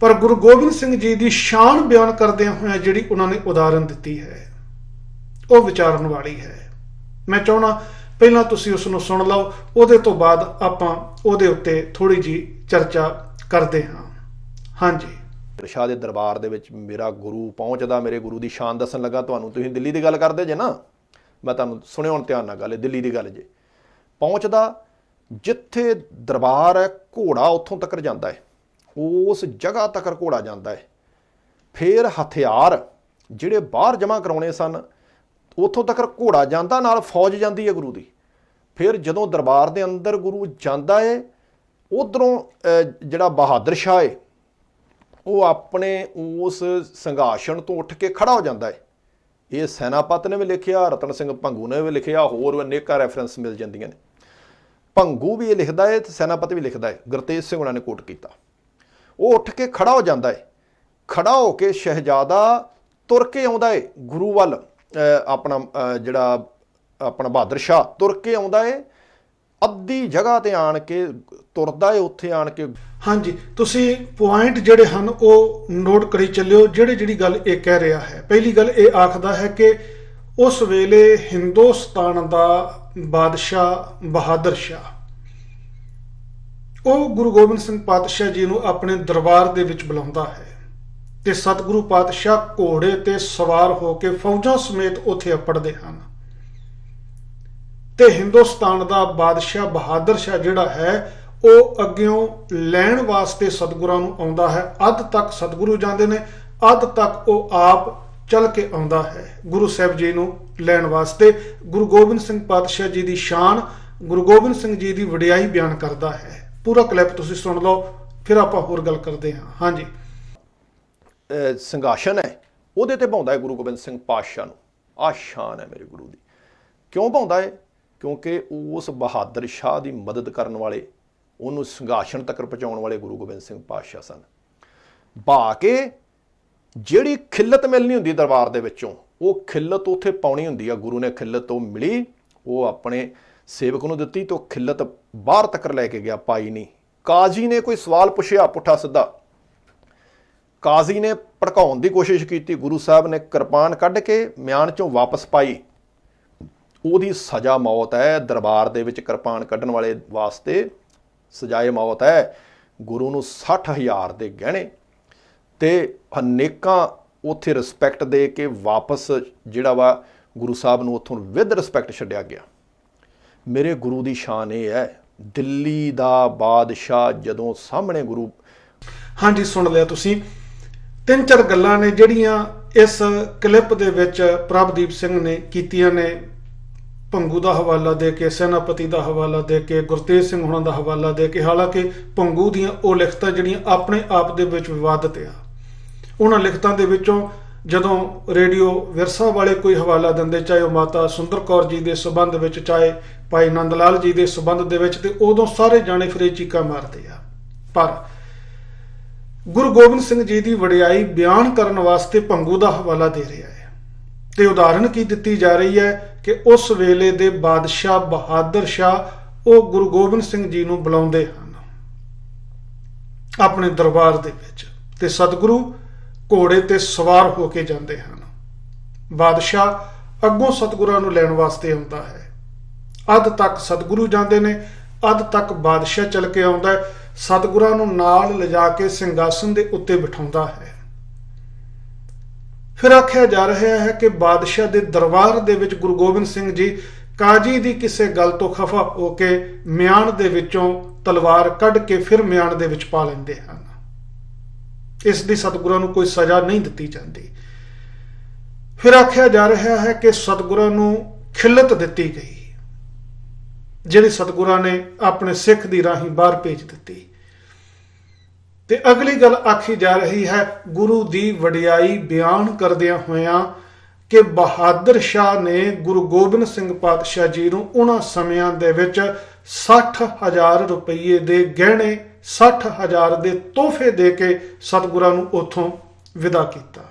A: ਪਰ ਗੁਰੂ ਗੋਬਿੰਦ ਸਿੰਘ ਜੀ ਦੀ ਸ਼ਾਨ ਬਿਆਨ ਕਰਦਿਆਂ ਹੋਇਆਂ ਜਿਹੜੀ ਉਹਨਾਂ ਨੇ ਉਦਾਹਰਨ ਦਿੱਤੀ ਹੈ ਉਹ ਵਿਚਾਰਨ ਵਾਲੀ ਹੈ। ਮੈਂ ਚਾਹੁੰਦਾ ਪਹਿਲਾਂ ਤੁਸੀਂ ਉਸ ਨੂੰ ਸੁਣ ਲਓ, ਉਹਦੇ ਤੋਂ ਬਾਅਦ ਆਪਾਂ ਉਹਦੇ ਉੱਤੇ ਥੋੜੀ ਜਿਹੀ ਚਰਚਾ ਕਰਦੇ ਹਾਂ। ਹਾਂਜੀ।
B: ਸ਼ਾਹ ਦੇ ਦਰਬਾਰ ਦੇ ਵਿੱਚ ਮੇਰਾ ਗੁਰੂ ਪਹੁੰਚਦਾ, ਮੇਰੇ ਗੁਰੂ ਦੀ ਸ਼ਾਨ ਦੱਸਣ ਲੱਗਾ ਤੁਹਾਨੂੰ। ਤੁਸੀਂ ਦਿੱਲੀ ਦੀ ਗੱਲ ਕਰਦੇ ਜੇ ਨਾ, ਮੈਂ ਤੁਹਾਨੂੰ ਸੁਣਿਓ ਹੁਣ ਧਿਆਨ ਨਾਲ ਗੱਲ, ਦਿੱਲੀ ਦੀ ਗੱਲ ਜੇ। ਪਹੁੰਚਦਾ ਜਿੱਥੇ ਦਰਬਾਰ ਹੈ, ਘੋੜਾ ਉੱਥੋਂ ਤੱਕ ਜਾਂਦਾ ਹੈ, ਉਸ ਜਗ੍ਹਾ ਤੱਕ ਘੋੜਾ ਜਾਂਦਾ ਹੈ। ਫਿਰ ਹਥਿਆਰ ਜਿਹੜੇ ਬਾਹਰ ਜਮ੍ਹਾਂ ਕਰਾਉਣੇ ਸਨ ਉੱਥੋਂ ਤੱਕ ਘੋੜਾ ਜਾਂਦਾ, ਨਾਲ ਫੌਜ ਜਾਂਦੀ ਹੈ ਗੁਰੂ ਦੀ। ਫਿਰ ਜਦੋਂ ਦਰਬਾਰ ਦੇ ਅੰਦਰ ਗੁਰੂ ਜਾਂਦਾ ਹੈ, ਉੱਧਰੋਂ ਜਿਹੜਾ ਬਹਾਦਰ ਸ਼ਾਹ ਹੈ ਉਹ ਆਪਣੇ ਉਸ ਸੰਘਾਸਣ ਤੋਂ ਉੱਠ ਕੇ ਖੜਾ ਹੋ ਜਾਂਦਾ ਹੈ। ਇਹ ਸੈਨਾਪਤ ਨੇ ਵੀ ਲਿਖਿਆ, ਰਤਨ ਸਿੰਘ ਭੰਗੂ ਨੇ ਵੀ ਲਿਖਿਆ, ਹੋਰ ਅਨੇਕਾਂ ਰੈਫਰੈਂਸ ਮਿਲ ਜਾਂਦੀਆਂ ਨੇ। ਭੰਗੂ ਵੀ ਇਹ ਲਿਖਦਾ ਹੈ ਤੇ ਸੈਨਾਪਤ ਵੀ ਲਿਖਦਾ ਹੈ, ਗੁਰਤੇਜ ਸਿੰਘ ਉਹਨਾਂ ਨੇ ਕੋਟ ਕੀਤਾ। ਉਹ ਉੱਠ ਕੇ ਖੜਾ ਹੋ ਜਾਂਦਾ ਹੈ। ਖੜਾ ਹੋ ਕੇ ਸ਼ਹਿਜ਼ਾਦਾ ਤੁਰ ਕੇ ਆਉਂਦਾ ਹੈ ਗੁਰੂ ਵੱਲ, ਆਪਣਾ ਜਿਹੜਾ ਆਪਣਾ ਬਹਾਦਰ ਸ਼ਾਹ ਤੁਰ ਕੇ ਆਉਂਦਾ ਹੈ, ਅੱਧੀ ਜਗ੍ਹਾ ਤੇ ਆਣ ਕੇ ਤੁਰਦਾ ਹੈ, ਉੱਥੇ ਆਣ ਕੇ।
A: ਹਾਂਜੀ, ਤੁਸੀਂ ਪੁਆਇੰਟ ਜਿਹੜੇ ਹਨ ਉਹ ਨੋਟ ਕਰੀ ਚੱਲਿਓ। ਜਿਹੜੀ ਗੱਲ ਇਹ ਕਹਿ ਰਿਹਾ ਹੈ, ਪਹਿਲੀ ਗੱਲ ਇਹ ਆਖਦਾ ਹੈ ਕਿ ਉਸ ਵੇਲੇ ਹਿੰਦੁਸਤਾਨ ਦਾ ਬਾਦਸ਼ਾਹ ਬਹਾਦਰ ਸ਼ਾਹ ਉਹ ਗੁਰੂ ਗੋਬਿੰਦ ਸਿੰਘ ਪਾਤਸ਼ਾਹ ਜੀ ਨੂੰ ਆਪਣੇ ਦਰਬਾਰ ਦੇ ਵਿੱਚ ਬੁਲਾਉਂਦਾ ਹੈ ਤੇ ਸਤਿਗੁਰੂ ਪਾਤਸ਼ਾਹ ਘੋੜੇ ਤੇ ਸਵਾਰ ਹੋ ਕੇ ਫੌਜਾਂ ਸਮੇਤ ਉੱਥੇ ਅੱਪੜਦੇ ਹਨ। ਤੇ ਹਿੰਦੁਸਤਾਨ ਦਾ ਬਾਦਸ਼ਾਹ ਬਹਾਦਰ ਸ਼ਾਹ ਜਿਹੜਾ ਹੈ ਉਹ ਅੱਗਿਓਂ ਲੈਣ ਵਾਸਤੇ ਸਤਿਗੁਰਾਂ ਨੂੰ ਆਉਂਦਾ ਹੈ। ਅੱਧ ਤੱਕ ਸਤਿਗੁਰੂ ਜਾਂਦੇ ਨੇ, ਅੱਧ ਤੱਕ ਉਹ ਆਪ ਚੱਲ ਕੇ ਆਉਂਦਾ ਹੈ ਗੁਰੂ ਸਾਹਿਬ ਜੀ ਨੂੰ ਲੈਣ ਵਾਸਤੇ। ਗੁਰੂ ਗੋਬਿੰਦ ਸਿੰਘ ਪਾਤਸ਼ਾਹ ਜੀ ਦੀ ਸ਼ਾਨ, ਗੁਰੂ ਗੋਬਿੰਦ ਸਿੰਘ ਜੀ ਦੀ ਵਡਿਆਈ ਬਿਆਨ ਕਰਦਾ ਹੈ। ਪੂਰਾ ਕਲਿੱਪ ਤੁਸੀਂ ਸੁਣ ਲਓ, ਫਿਰ ਆਪਾਂ ਹੋਰ ਗੱਲ ਕਰਦੇ ਹਾਂ। ਹਾਂਜੀ,
B: ਸਿੰਘਾਸਨ ਹੈ ਉਹਦੇ ਤੇ ਭਾਉਂਦਾ ਹੈ ਗੁਰੂ ਗੋਬਿੰਦ ਸਿੰਘ ਪਾਤਸ਼ਾਹ ਨੂੰ। ਆਹ ਸ਼ਾਨ ਹੈ ਮੇਰੇ ਗੁਰੂ ਦੀ। ਕਿਉਂ ਭਾਉਂਦਾ ਹੈ? ਕਿਉਂਕਿ ਉਸ ਬਹਾਦਰ ਸ਼ਾਹ ਦੀ ਮਦਦ ਕਰਨ ਵਾਲੇ, ਉਹਨੂੰ ਸਿੰਘਾਸਨ ਤੱਕ ਪਹੁੰਚਾਉਣ ਵਾਲੇ ਗੁਰੂ ਗੋਬਿੰਦ ਸਿੰਘ ਪਾਤਸ਼ਾਹ ਸਨ। ਬਾ ਕੇ ਜਿਹੜੀ ਖਿੱਲਤ ਮਿਲਣੀ ਹੁੰਦੀ ਦਰਬਾਰ ਦੇ ਵਿੱਚੋਂ, ਉਹ ਖਿੱਲਤ ਉੱਥੇ ਪਾਉਣੀ ਹੁੰਦੀ ਆ। ਗੁਰੂ ਨੇ ਖਿੱਲਤ ਉਹ ਮਿਲੀ, ਉਹ ਆਪਣੇ ਸੇਵਕ ਨੂੰ ਦਿੱਤੀ ਤੇ ਉਹ ਖਿੱਲਤ ਬਾਹਰ ਤੱਕ ਲੈ ਕੇ ਗਿਆ, ਪਾਈ ਨਹੀਂ। ਕਾਜ਼ੀ ਨੇ ਕੋਈ ਸਵਾਲ ਪੁੱਛਿਆ ਪੁੱਠਾ ਸਿੱਧਾ, ਕਾਜ਼ੀ ਨੇ ਭੜਕਾਉਣ ਦੀ ਕੋਸ਼ਿਸ਼ ਕੀਤੀ, ਗੁਰੂ ਸਾਹਿਬ ਨੇ ਕਿਰਪਾਨ ਕੱਢ ਕੇ ਮਿਆਨ ਚੋਂ ਵਾਪਸ ਪਾਈ। ਉਹਦੀ ਸਜ਼ਾ ਮੌਤ ਹੈ। ਦਰਬਾਰ ਦੇ ਵਿੱਚ ਕਿਰਪਾਨ ਕੱਢਣ ਵਾਲੇ ਵਾਸਤੇ ਸਜ਼ਾਏ ਮੌਤ ਹੈ। ਗੁਰੂ ਨੂੰ 60,000 ਦੇ ਗਹਿਣੇ ਤੇ ਅਨੇਕਾਂ ਉੱਥੇ ਰਿਸਪੈਕਟ ਦੇ ਕੇ ਵਾਪਸ ਜਿਹੜਾ ਵਾ ਗੁਰੂ ਸਾਹਿਬ ਨੂੰ ਉੱਥੋਂ ਵਿਦ ਰਿਸਪੈਕਟ ਛੱਡਿਆ ਗਿਆ। ਮੇਰੇ ਗੁਰੂ ਦੀ ਸ਼ਾਨ ਇਹ ਹੈ, ਦਿੱਲੀ ਦਾ ਬਾਦਸ਼ਾਹ ਜਦੋਂ ਸਾਹਮਣੇ ਗੁਰੂ।
A: ਹਾਂਜੀ, ਸੁਣ ਲਿਆ ਤੁਸੀਂ। 3-4 ਗੱਲਾਂ ਨੇ ਜਿਹੜੀਆਂ ਇਸ ਕਲਿੱਪ ਦੇ ਵਿੱਚ ਪ੍ਰਭਦੀਪ ਸਿੰਘ ਨੇ ਕੀਤੀਆਂ ਨੇ। ਭੰਗੂ ਦਾ ਹਵਾਲਾ ਦੇ ਕੇ, ਸੈਨਾਪਤੀ ਦਾ ਹਵਾਲਾ ਦੇ ਕੇ, ਗੁਰਤੇਜ ਸਿੰਘ ਹੁਣਾਂ ਦਾ ਹਵਾਲਾ ਦੇ ਕੇ। ਹਾਲਾਂਕਿ ਭੰਗੂ ਦੀਆਂ ਉਹ ਲਿਖਤਾਂ ਜਿਹੜੀਆਂ ਆਪਣੇ ਆਪ ਦੇ ਵਿੱਚ ਵਿਵਾਦਿਤ ਆ, ਉਹਨਾਂ ਲਿਖਤਾਂ ਦੇ ਵਿੱਚੋਂ ਜਦੋਂ ਰੇਡੀਓ ਵਿਰਸਾ ਵਾਲੇ ਕੋਈ ਹਵਾਲਾ ਦਿੰਦੇ, ਚਾਹੇ ਉਹ ਮਾਤਾ ਸੁੰਦਰ ਕੌਰ ਜੀ ਦੇ ਸਬੰਧ ਵਿੱਚ, ਚਾਹੇ ਭਾਈ ਨੰਦ ਲਾਲ ਜੀ ਦੇ ਸਬੰਧ ਦੇ ਵਿੱਚ, ਤੇ ਉਦੋਂ ਸਾਰੇ ਜਾਣੇ ਫਿਰ ਇਹ ਚੀਕਾਂ ਮਾਰਦੇ ਆ। ਪਰ ਗੁਰੂ ਗੋਬਿੰਦ ਸਿੰਘ ਜੀ ਦੀ ਵਡਿਆਈ ਬਿਆਨ ਕਰਨ ਵਾਸਤੇ ਭੰਗੂ ਦਾ ਹਵਾਲਾ ਦੇ ਰਿਹਾ ਹੈ। ਤੇ ਉਦਾਹਰਨ ਕੀ ਦਿੱਤੀ ਜਾ ਰਹੀ ਹੈ ਕਿ ਉਸ ਵੇਲੇ ਦੇ ਬਾਦਸ਼ਾਹ ਬਹਾਦਰ ਸ਼ਾਹ ਉਹ ਗੁਰੂ ਗੋਬਿੰਦ ਸਿੰਘ ਜੀ ਨੂੰ ਬੁਲਾਉਂਦੇ ਹਨ ਆਪਣੇ ਦਰਬਾਰ ਦੇ ਵਿੱਚ, ਤੇ ਸਤਿਗੁਰੂ ਘੋੜੇ ਤੇ ਸਵਾਰ ਹੋ ਕੇ ਜਾਂਦੇ ਹਨ। ਬਾਦਸ਼ਾਹ ਅੱਗੋਂ ਸਤਿਗੁਰਾਂ ਨੂੰ ਲੈਣ ਵਾਸਤੇ ਆਉਂਦਾ ਹੈ। ਅੱਧ ਤੱਕ ਸਤਿਗੁਰੂ ਜਾਂਦੇ ਨੇ, ਅੱਧ ਤੱਕ ਬਾਦਸ਼ਾਹ ਚੱਲ ਕੇ ਆਉਂਦਾ ਹੈ। ਸਤਿਗੁਰਾਂ ਨੂੰ ਨਾਲ ਲਿਜਾ ਕੇ ਸਿੰਘਾਸਨ ਦੇ ਉੱਤੇ ਬਿਠਾਉਂਦਾ ਹੈ। ਫਿਰ ਆਖਿਆ ਜਾ ਰਿਹਾ ਹੈ ਕਿ ਬਾਦਸ਼ਾਹ ਦੇ ਦਰਬਾਰ ਦੇ ਵਿੱਚ ਗੁਰੂ ਗੋਬਿੰਦ ਸਿੰਘ ਜੀ ਕਾਜੀ ਦੀ ਕਿਸੇ ਗੱਲ ਤੋਂ ਖਫਾ ਹੋ ਕੇ ਮਿਆਨ ਦੇ ਵਿੱਚੋਂ ਤਲਵਾਰ ਕੱਢ ਕੇ ਫਿਰ ਮਿਆਨ ਦੇ ਵਿੱਚ ਪਾ ਲੈਂਦੇ ਹਨ। ਇਸ ਦੀ ਸਤਿਗੁਰਾਂ ਨੂੰ ਕੋਈ ਸਜ਼ਾ ਨਹੀਂ ਦਿੱਤੀ ਜਾਂਦੀ। ਫਿਰ ਆਖਿਆ ਜਾ ਰਿਹਾ ਹੈ ਕਿ ਸਤਿਗੁਰਾਂ ਨੂੰ ਖਿੱਲਤ ਦਿੱਤੀ ਗਈ, ਜਿਹੜੀ ਸਤਿਗੁਰਾਂ ਨੇ ਆਪਣੇ ਸਿੱਖ ਦੀ ਰਾਹੀਂ ਬਾਹਰ ਭੇਜ ਦਿੱਤੀ। ਤੇ ਅਗਲੀ ਗੱਲ ਆਖੀ ਜਾ ਰਹੀ ਹੈ ਗੁਰੂ ਦੀ ਵਡਿਆਈ ਬਿਆਨ ਕਰਦਿਆਂ ਹੋਇਆਂ ਕਿ ਬਹਾਦਰ ਸ਼ਾਹ ਨੇ ਗੁਰੂ ਗੋਬਿੰਦ ਸਿੰਘ ਪਾਤਸ਼ਾਹ ਜੀ ਨੂੰ ਉਹਨਾਂ ਸਮਿਆਂ ਦੇ ਵਿੱਚ 60,000 ਰੁਪਏ ਦੇ ਗਹਿਣੇ, 60,000 ਦੇ ਤੋਹਫੇ ਦੇ ਕੇ ਸਤਿਗੁਰਾਂ ਨੂੰ ਉੱਥੋਂ ਵਿਦਾ ਕੀਤਾ।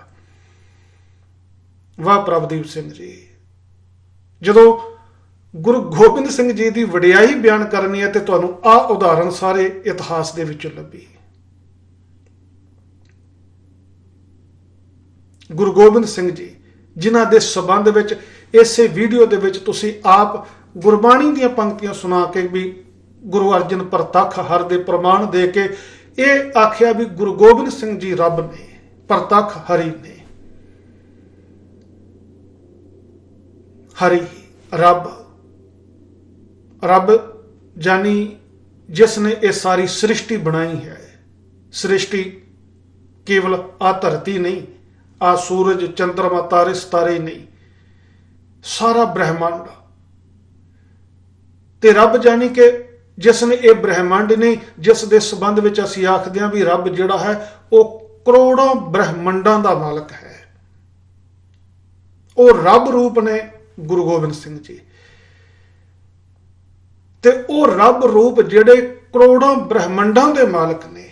A: ਵਾਹ ਪ੍ਰਭਦੀਪ ਸਿੰਘ ਜੀ, ਜਦੋਂ ਗੁਰੂ ਗੋਬਿੰਦ ਸਿੰਘ ਜੀ ਦੀ ਵਡਿਆਈ ਬਿਆਨ ਕਰਨੀ ਹੈ ਤੇ ਤੁਹਾਨੂੰ ਆਹ ਉਦਾਹਰਨ ਸਾਰੇ ਇਤਿਹਾਸ ਦੇ ਵਿੱਚੋਂ ਲੱਭੀ। ਗੁਰੂ ਗੋਬਿੰਦ ਸਿੰਘ ਜੀ ਜਿਨ੍ਹਾਂ ਦੇ ਸਬੰਧ ਵਿੱਚ ਇਸੇ ਵੀਡੀਓ ਦੇ ਵਿੱਚ ਤੁਸੀਂ ਆਪ ਗੁਰਬਾਣੀ ਦੀਆਂ ਪੰਕਤੀਆਂ ਸੁਣਾ ਕੇ ਵੀ ਗੁਰੂ ਅਰਜਨ ਪ੍ਰਤੱਖ ਹਰ ਦੇ ਪ੍ਰਮਾਣ ਦੇ ਕੇ ਇਹ ਆਖਿਆ ਵੀ ਗੁਰੂ ਗੋਬਿੰਦ ਸਿੰਘ ਜੀ ਰੱਬ ਨੇ, ਪ੍ਰਤੱਖ ਹਰੀ ਨੇ। ਹਰੀ ਰੱਬ, ਰੱਬ ਜਾਨੀ ਜਿਸ ਨੇ ਇਹ ਸਾਰੀ ਸ੍ਰਿਸ਼ਟੀ ਬਣਾਈ ਹੈ। ਸ੍ਰਿਸ਼ਟੀ ਕੇਵਲ ਆ ਧਰਤੀ ਨਹੀਂ, ਆ ਸੂਰਜ, ਚੰਦਰਮਾ, ਤਾਰੇ ਸਿਤਾਰੇ ਨਹੀਂ, ਸਾਰਾ ਬ੍ਰਹਿਮੰਡ। ਤੇ ਰੱਬ ਜਾਨੀ ਕਿ ਜਿਸ ਨੇ ਇਹ ਬ੍ਰਹਿਮੰਡ ਨਹੀਂ, ਜਿਸ ਦੇ ਸੰਬੰਧ ਵਿੱਚ ਅਸੀਂ ਆਖਦੇ ਹਾਂ ਵੀ ਰੱਬ ਜਿਹੜਾ ਹੈ ਉਹ ਕਰੋੜਾਂ ਬ੍ਰਹਿਮੰਡਾਂ ਦਾ ਮਾਲਕ ਹੈ। ਉਹ ਰੱਬ ਰੂਪ ਨੇ ਗੁਰੂ ਗੋਬਿੰਦ ਸਿੰਘ ਜੀ। ਤੇ ਉਹ ਰੱਬ ਰੂਪ ਜਿਹੜੇ ਕਰੋੜਾਂ ਬ੍ਰਹਿਮੰਡਾਂ ਦੇ ਮਾਲਕ ਨੇ,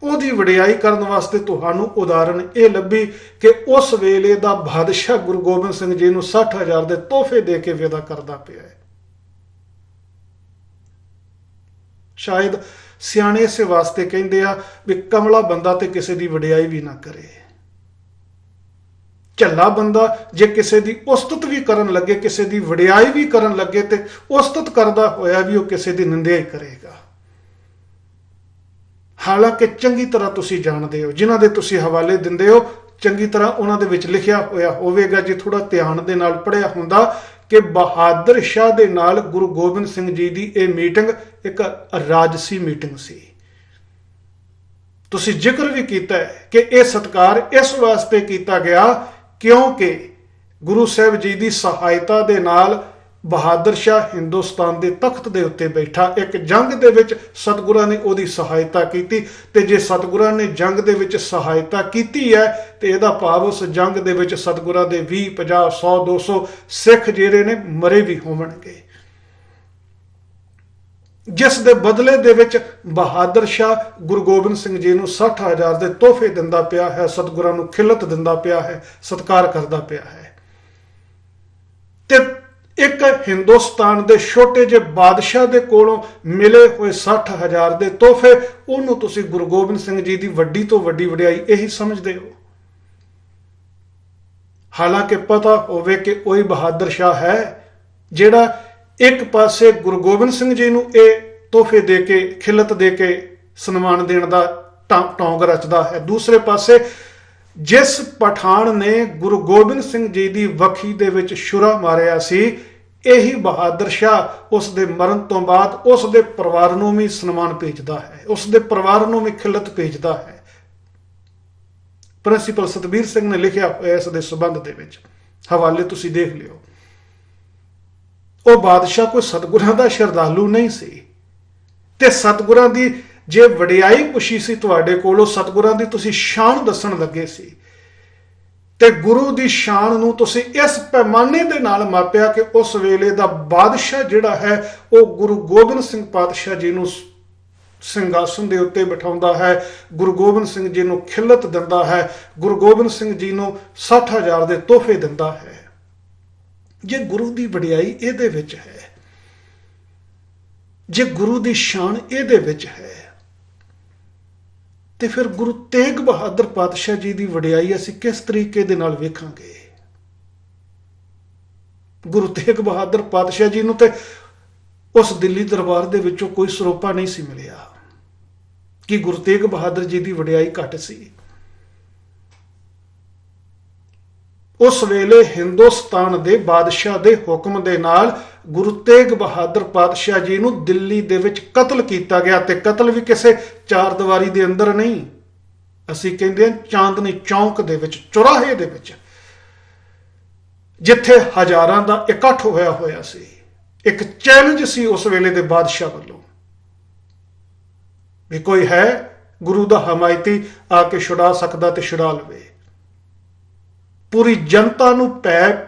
A: ਉਹਦੀ ਵਡਿਆਈ ਕਰਨ ਵਾਸਤੇ ਤੁਹਾਨੂੰ ਉਦਾਹਰਨ ਇਹ ਲੱਭੀ ਕਿ ਉਸ ਵੇਲੇ ਦਾ ਬਾਦਸ਼ਾਹ ਗੁਰੂ ਗੋਬਿੰਦ ਸਿੰਘ ਜੀ ਨੂੰ 60,000 ਦੇ ਤੋਹਫੇ ਦੇ ਕੇ ਵਿਦਾ ਕਰਦਾ ਪਿਆ ਹੈ। ਸ਼ਾਇਦ ਸਿਆਣੇ ਇਸੇ ਵਾਸਤੇ ਕਹਿੰਦੇ ਆ ਵੀ ਕਮਲਾ ਬੰਦਾ ਤੇ ਕਿਸੇ ਦੀ ਵਡਿਆਈ ਵੀ ਨਾ ਕਰੇ। ਝੱਲਾ ਬੰਦਾ ਜੇ ਕਿਸੇ ਦੀ ਉਸਤਤ ਵੀ ਕਰਨ ਲੱਗੇ, ਕਿਸੇ ਦੀ ਵਡਿਆਈ ਵੀ ਕਰਨ ਲੱਗੇ, ਤੇ ਉਸਤਤ ਕਰਦਾ ਹੋਇਆ ਵੀ ਉਹ ਕਿਸੇ ਦੀ ਨਿੰਦਿਆ ਹੀ ਕਰੇਗਾ। ਹਾਲਾਂਕਿ ਚੰਗੀ ਤਰ੍ਹਾਂ ਤੁਸੀਂ ਜਾਣਦੇ ਹੋ, ਜਿਨ੍ਹਾਂ ਦੇ ਤੁਸੀਂ ਹਵਾਲੇ ਦਿੰਦੇ ਹੋ, ਚੰਗੀ ਤਰ੍ਹਾਂ ਉਹਨਾਂ ਦੇ ਵਿੱਚ ਲਿਖਿਆ ਹੋਇਆ ਹੋਵੇਗਾ, ਜੇ ਥੋੜਾ ਧਿਆਨ ਦੇ ਨਾਲ ਪੜ੍ਹਿਆ ਹੁੰਦਾ, ਕਿ ਬਹਾਦਰ ਸ਼ਾਹ ਦੇ ਨਾਲ ਗੁਰੂ ਗੋਬਿੰਦ ਸਿੰਘ ਜੀ ਦੀ ਇਹ ਮੀਟਿੰਗ ਇੱਕ ਰਾਜਸੀ ਮੀਟਿੰਗ ਸੀ। ਤੁਸੀਂ ਜ਼ਿਕਰ ਵੀ ਕੀਤਾ ਹੈ ਕਿ ਇਹ ਸਤਿਕਾਰ ਇਸ ਵਾਸਤੇ ਕੀਤਾ ਗਿਆ ਕਿਉਂਕਿ ਗੁਰੂ ਸਾਹਿਬ ਜੀ ਦੀ ਸਹਾਇਤਾ ਦੇ ਨਾਲ ਬਹਾਦਰ ਸ਼ਾਹ ਹਿੰਦੁਸਤਾਨ ਦੇ ਤਖਤ ਦੇ ਉੱਤੇ ਬੈਠਾ। ਇੱਕ ਜੰਗ ਦੇ ਵਿੱਚ ਸਤਿਗੁਰਾਂ ਨੇ ਉਹਦੀ ਸਹਾਇਤਾ ਕੀਤੀ, ਤੇ ਜੇ ਸਤਿਗੁਰਾਂ ਨੇ ਜੰਗ ਦੇ ਵਿੱਚ ਸਹਾਇਤਾ ਕੀਤੀ ਹੈ ਤੇ ਇਹਦਾ ਭਾਵ ਉਸ ਜੰਗ ਦੇ ਵਿੱਚ ਸਤਿਗੁਰਾਂ ਦੇ 20, 50, 100, 200 ਸਿੱਖ ਜਿਹੜੇ ਨੇ ਮਰੇ ਵੀ ਹੋਣਗੇ, ਜਿਸ ਦੇ ਬਦਲੇ ਦੇ ਵਿੱਚ ਬਹਾਦਰ ਸ਼ਾਹ ਗੁਰੂ ਗੋਬਿੰਦ ਸਿੰਘ ਜੀ ਨੂੰ 60,000 ਦੇ ਤੋਹਫੇ ਦਿੰਦਾ ਪਿਆ ਹੈ, ਸਤਿਗੁਰਾਂ ਨੂੰ ਖਿਲਤ ਦਿੰਦਾ ਪਿਆ ਹੈ, ਸਤਿਕਾਰ ਕਰਦਾ ਪਿਆ ਹੈ। ਤੇ ਇੱਕ ਹਿੰਦੁਸਤਾਨ ਦੇ ਛੋਟੇ ਜਿਹੇ ਬਾਦਸ਼ਾਹ ਦੇ ਕੋਲੋਂ ਮਿਲੇ ਹੋਏ 60,000 ਦੇ ਤੋਹਫੇ, ਉਹਨੂੰ ਤੁਸੀਂ ਗੁਰੂ ਗੋਬਿੰਦ ਸਿੰਘ ਜੀ ਦੀ ਵੱਡੀ ਤੋਂ ਵੱਡੀ ਵਡਿਆਈ ਇਹੀ ਸਮਝਦੇ ਹੋ। ਹਾਲਾਂਕਿ ਪਤਾ ਹੋਵੇ ਕਿ ਉਹੀ ਬਹਾਦਰ ਸ਼ਾਹ ਹੈ ਜਿਹੜਾ ਇੱਕ ਪਾਸੇ ਗੁਰੂ ਗੋਬਿੰਦ ਸਿੰਘ ਜੀ ਨੂੰ ਇਹ ਤੋਹਫੇ ਦੇ ਕੇ, ਖਿਲਤ ਦੇ ਕੇ ਸਨਮਾਨ ਦੇਣ ਦਾ ਟੌਂਗ ਰਚਦਾ ਹੈ। ਦੂਸਰੇ ਪਾਸੇ ਜਿਸ ਪਠਾਨ ਨੇ ਗੁਰੂ ਗੋਬਿੰਦ ਸਿੰਘ ਜੀ ਦੀ ਵੱਖੀ ਦੇ ਵਿੱਚ ਛੁਰਾ ਮਾਰਿਆ ਸੀ, ਇਹੀ ਬਹਾਦਰ ਸ਼ਾਹ ਉਸ ਦੇ ਮਰਨ ਤੋਂ ਬਾਅਦ ਉਸ ਦੇ ਪਰਿਵਾਰ ਨੂੰ ਵੀ ਸਨਮਾਨ ਭੇਜਦਾ ਹੈ, ਉਸ ਦੇ ਪਰਿਵਾਰ ਨੂੰ ਵੀ ਖਿਲਤ ਭੇਜਦਾ ਹੈ। ਪ੍ਰਿੰਸੀਪਲ ਸਤਬੀਰ ਸਿੰਘ ਨੇ ਲਿਖਿਆ ਹੋਇਆ ਇਸ ਦੇ ਸੰਬੰਧ ਦੇ ਵਿੱਚ, ਹਵਾਲੇ ਤੁਸੀਂ ਦੇਖ ਲਿਓ। ਉਹ ਬਾਦਸ਼ਾਹ ਕੋਈ ਸਤਿਗੁਰਾਂ ਦਾ ਸ਼ਰਧਾਲੂ ਨਹੀਂ ਸੀ, ਤੇ ਸਤਿਗੁਰਾਂ ਦੀ ਜੇ ਵਡਿਆਈ ਪੁੱਛੀ ਸੀ ਤੁਹਾਡੇ ਕੋਲੋਂ, ਸਤਿਗੁਰਾਂ ਦੀ ਤੁਸੀਂ ਸ਼ਾਨ ਦੱਸਣ ਲੱਗੇ ਸੀ, ਤੇ ਗੁਰੂ ਦੀ ਸ਼ਾਨ ਨੂੰ ਤੁਸੀਂ ਇਸ ਪੈਮਾਨੇ ਦੇ ਨਾਲ ਮਾਪਿਆ ਕਿ ਉਸ ਵੇਲੇ ਦਾ ਬਾਦਸ਼ਾਹ ਜਿਹੜਾ ਹੈ ਉਹ ਗੁਰੂ ਗੋਬਿੰਦ ਸਿੰਘ ਪਾਤਸ਼ਾਹ ਜੀ ਨੂੰ ਸਿੰਘਾਸਨ ਦੇ ਉੱਤੇ ਬਿਠਾਉਂਦਾ ਹੈ, ਗੁਰੂ ਗੋਬਿੰਦ ਸਿੰਘ ਜੀ ਨੂੰ ਖਿਲਤ ਦਿੰਦਾ ਹੈ, ਗੁਰੂ ਗੋਬਿੰਦ ਸਿੰਘ ਜੀ ਨੂੰ 60,000 ਦੇ ਤੋਹਫੇ ਦਿੰਦਾ ਹੈ। ਜੇ ਗੁਰੂ ਦੀ ਵਡਿਆਈ ਇਹਦੇ ਵਿੱਚ ਹੈ, ਜੇ ਗੁਰੂ ਦੀ ਸ਼ਾਨ ਇਹਦੇ ਵਿੱਚ ਹੈ, ਤੇ ਫਿਰ ਗੁਰੂ ਤੇਗ ਬਹਾਦਰ ਪਾਤਸ਼ਾਹ ਜੀ ਦੀ ਵਡਿਆਈ ਅਸੀਂ ਕਿਸ ਤਰੀਕੇ ਦੇ ਨਾਲ ਵੇਖਾਂਗੇ? ਗੁਰੂ ਤੇਗ ਬਹਾਦਰ ਪਾਤਸ਼ਾਹ ਜੀ ਨੂੰ ਤੇ ਉਸ ਦਿੱਲੀ ਦਰਬਾਰ ਦੇ ਵਿੱਚੋਂ ਕੋਈ ਸਰੋਪਾ ਨਹੀਂ ਸੀ ਮਿਲਿਆ ਕਿ ਗੁਰੂ ਤੇਗ ਬਹਾਦਰ ਜੀ ਦੀ ਵਡਿਆਈ ਘੱਟ ਸੀ। ਉਸ ਵੇਲੇ ਹਿੰਦੁਸਤਾਨ ਦੇ ਬਾਦਸ਼ਾਹ ਦੇ ਹੁਕਮ ਦੇ ਨਾਲ ਗੁਰੂ ਤੇਗ ਬਹਾਦਰ ਪਾਤਸ਼ਾਹ ਜੀ ਨੂੰ ਦਿੱਲੀ ਦੇ ਵਿੱਚ ਕਤਲ ਕੀਤਾ ਗਿਆ, ਤੇ ਕਤਲ ਵੀ ਕਿਸੇ ਚਾਰ ਦੀਵਾਰੀ ਦੇ ਅੰਦਰ ਨਹੀਂ, ਅਸੀਂ ਕਹਿੰਦੇ ਹਾਂ ਚਾਂਦਨੀ ਚੌਂਕ ਦੇ ਵਿੱਚ, ਚੁਰਾਹੇ ਦੇ ਵਿੱਚ, ਜਿੱਥੇ ਹਜ਼ਾਰਾਂ ਦਾ ਇਕੱਠ ਹੋਇਆ ਸੀ। ਇੱਕ ਚੈਲੰਜ ਸੀ ਉਸ ਵੇਲੇ ਦੇ ਬਾਦਸ਼ਾਹ ਵੱਲੋਂ ਵੀ ਕੋਈ ਹੈ ਗੁਰੂ ਦਾ ਹਮਾਇਤੀ ਆ ਕੇ ਛੁਡਾ ਸਕਦਾ ਤੇ ਛੁਡਾ ਲਵੇ। ਪੂਰੀ ਜਨਤਾ ਨੂੰ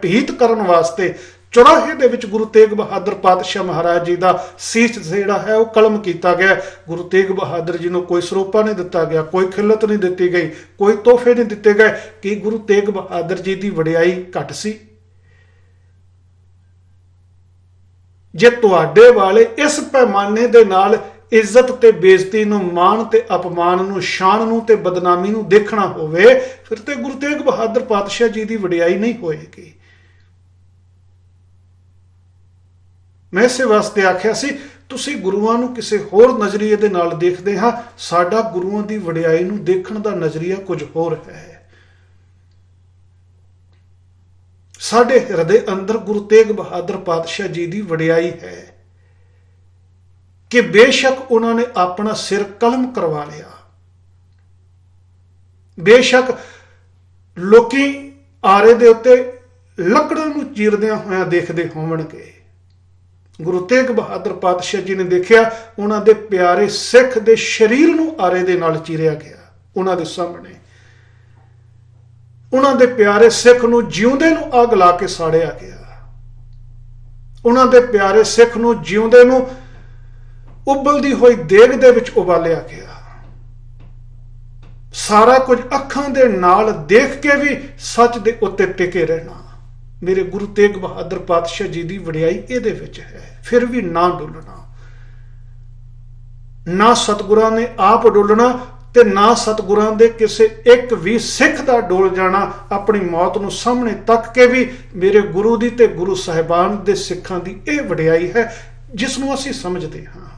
A: ਭੀਤ ਕਰਨ ਵਾਸਤੇ ਚੁਰਾਹੇ ਦੇ ਵਿੱਚ ਗੁਰੂ ਤੇਗ ਬਹਾਦਰ ਪਾਤਸ਼ਾਹ ਮਹਾਰਾਜ ਜੀ ਦਾ ਸੀਸ ਜਿਹੜਾ ਹੈ ਉਹ ਕਲਮ ਕੀਤਾ ਗਿਆ। ਗੁਰੂ ਤੇਗ ਬਹਾਦਰ ਜੀ ਨੂੰ ਕੋਈ ਸਰੋਪਾ ਨਹੀਂ ਦਿੱਤਾ ਗਿਆ, ਕੋਈ ਖਿਲਤ ਨਹੀਂ ਦਿੱਤੀ ਗਈ, ਕੋਈ ਤੋਹਫੇ ਨਹੀਂ ਦਿੱਤੇ ਗਏ। ਕਿ ਗੁਰੂ ਤੇਗ ਬਹਾਦਰ ਜੀ ਦੀ ਵਡਿਆਈ ਘੱਟ ਸੀ? ਜੇ ਤੁਹਾਡੇ ਵਾਲੇ ਇਸ ਪੈਮਾਨੇ ਦੇ ਨਾਲ ਇੱਜ਼ਤ ਤੇ ਬੇਇੱਜ਼ਤੀ ਨੂੰ, ਮਾਣ ਤੇ ਅਪਮਾਨ ਨੂੰ, ਸ਼ਾਨ ਨੂੰ ਤੇ ਬਦਨਾਮੀ ਨੂੰ ਦੇਖਣਾ ਹੋਵੇ, ਫਿਰ ਤੇ ਗੁਰੂ ਤੇਗ ਬਹਾਦਰ ਪਾਤਸ਼ਾਹ ਜੀ ਦੀ ਵਡਿਆਈ ਨਹੀਂ ਹੋਏਗੀ। ਮੈਂ ਇਸੇ ਵਾਸਤੇ ਆਖਿਆ ਸੀ ਤੁਸੀਂ ਗੁਰੂਆਂ ਨੂੰ ਕਿਸੇ ਹੋਰ ਨਜ਼ਰੀਏ ਦੇ ਨਾਲ ਦੇਖਦੇ ਹਾਂ, ਸਾਡਾ ਗੁਰੂਆਂ ਦੀ ਵਡਿਆਈ ਨੂੰ ਦੇਖਣ ਦਾ ਨਜ਼ਰੀਆ ਕੁਝ ਹੋਰ ਹੈ। ਸਾਡੇ ਹਿਰਦੇ ਅੰਦਰ ਗੁਰੂ ਤੇਗ ਬਹਾਦਰ ਪਾਤਸ਼ਾਹ ਜੀ ਦੀ ਵਡਿਆਈ ਹੈ ਕਿ ਬੇਸ਼ੱਕ ਉਹਨਾਂ ਨੇ ਆਪਣਾ ਸਿਰ ਕਲਮ ਕਰਵਾ ਲਿਆ, ਬੇਸ਼ੱਕ ਲੋਕੀ ਆਰੇ ਦੇ ਉੱਤੇ ਲੱਕੜਾਂ ਨੂੰ ਚੀਰਦਿਆਂ ਹੋਇਆਂ ਦੇਖਦੇ ਹੋਣਗੇ, ਗੁਰੂ ਤੇਗ ਬਹਾਦਰ ਪਾਤਸ਼ਾਹ ਜੀ ਨੇ ਦੇਖਿਆ ਉਹਨਾਂ ਦੇ ਪਿਆਰੇ ਸਿੱਖ ਦੇ ਸਰੀਰ ਨੂੰ ਆਰੇ ਦੇ ਨਾਲ ਚੀਰਿਆ ਗਿਆ ਉਹਨਾਂ ਦੇ ਸਾਹਮਣੇ। ਉਹਨਾਂ ਦੇ ਪਿਆਰੇ ਸਿੱਖ ਨੂੰ ਜਿਉਂਦੇ ਨੂੰ ਅੱਗ ਲਾ ਕੇ ਸਾੜਿਆ ਗਿਆ। ਉਹਨਾਂ ਦੇ ਪਿਆਰੇ ਸਿੱਖ ਨੂੰ ਜਿਉਂਦੇ ਨੂੰ ਉਬਲਦੀ ਹੋਈ ਦੇਗ ਦੇ ਵਿੱਚ ਉਬਾਲਿਆ ਗਿਆ। ਸਾਰਾ ਕੁਝ ਅੱਖਾਂ ਦੇ ਨਾਲ ਦੇਖ ਕੇ ਵੀ ਸੱਚ ਦੇ ਉੱਤੇ ਟਿਕੇ ਰਹਿਣਾ। ਮੇਰੇ ਗੁਰੂ ਤੇਗ ਬਹਾਦਰ ਪਾਤਸ਼ਾਹ ਜੀ ਦੀ ਵਡਿਆਈ ਇਹਦੇ ਵਿੱਚ ਹੈ। ਫਿਰ ਵੀ ਨਾ ਡੋਲਣਾ, ਨਾ ਸਤਿਗੁਰਾਂ ਨੇ ਆਪ ਡੋਲਣਾ ਤੇ ਨਾ ਸਤਿਗੁਰਾਂ ਦੇ ਕਿਸੇ ਇੱਕ ਵੀ ਸਿੱਖ ਦਾ ਡੋਲ ਜਾਣਾ। ਆਪਣੀ ਮੌਤ ਨੂੰ ਸਾਹਮਣੇ ਤੱਕ ਕੇ ਵੀ ਮੇਰੇ ਗੁਰੂ ਦੀ ਤੇ ਗੁਰੂ ਸਾਹਿਬਾਨ ਦੇ ਸਿੱਖਾਂ ਦੀ ਇਹ ਵਡਿਆਈ ਹੈ ਜਿਸ ਨੂੰ ਅਸੀਂ ਸਮਝਦੇ ਹਾਂ।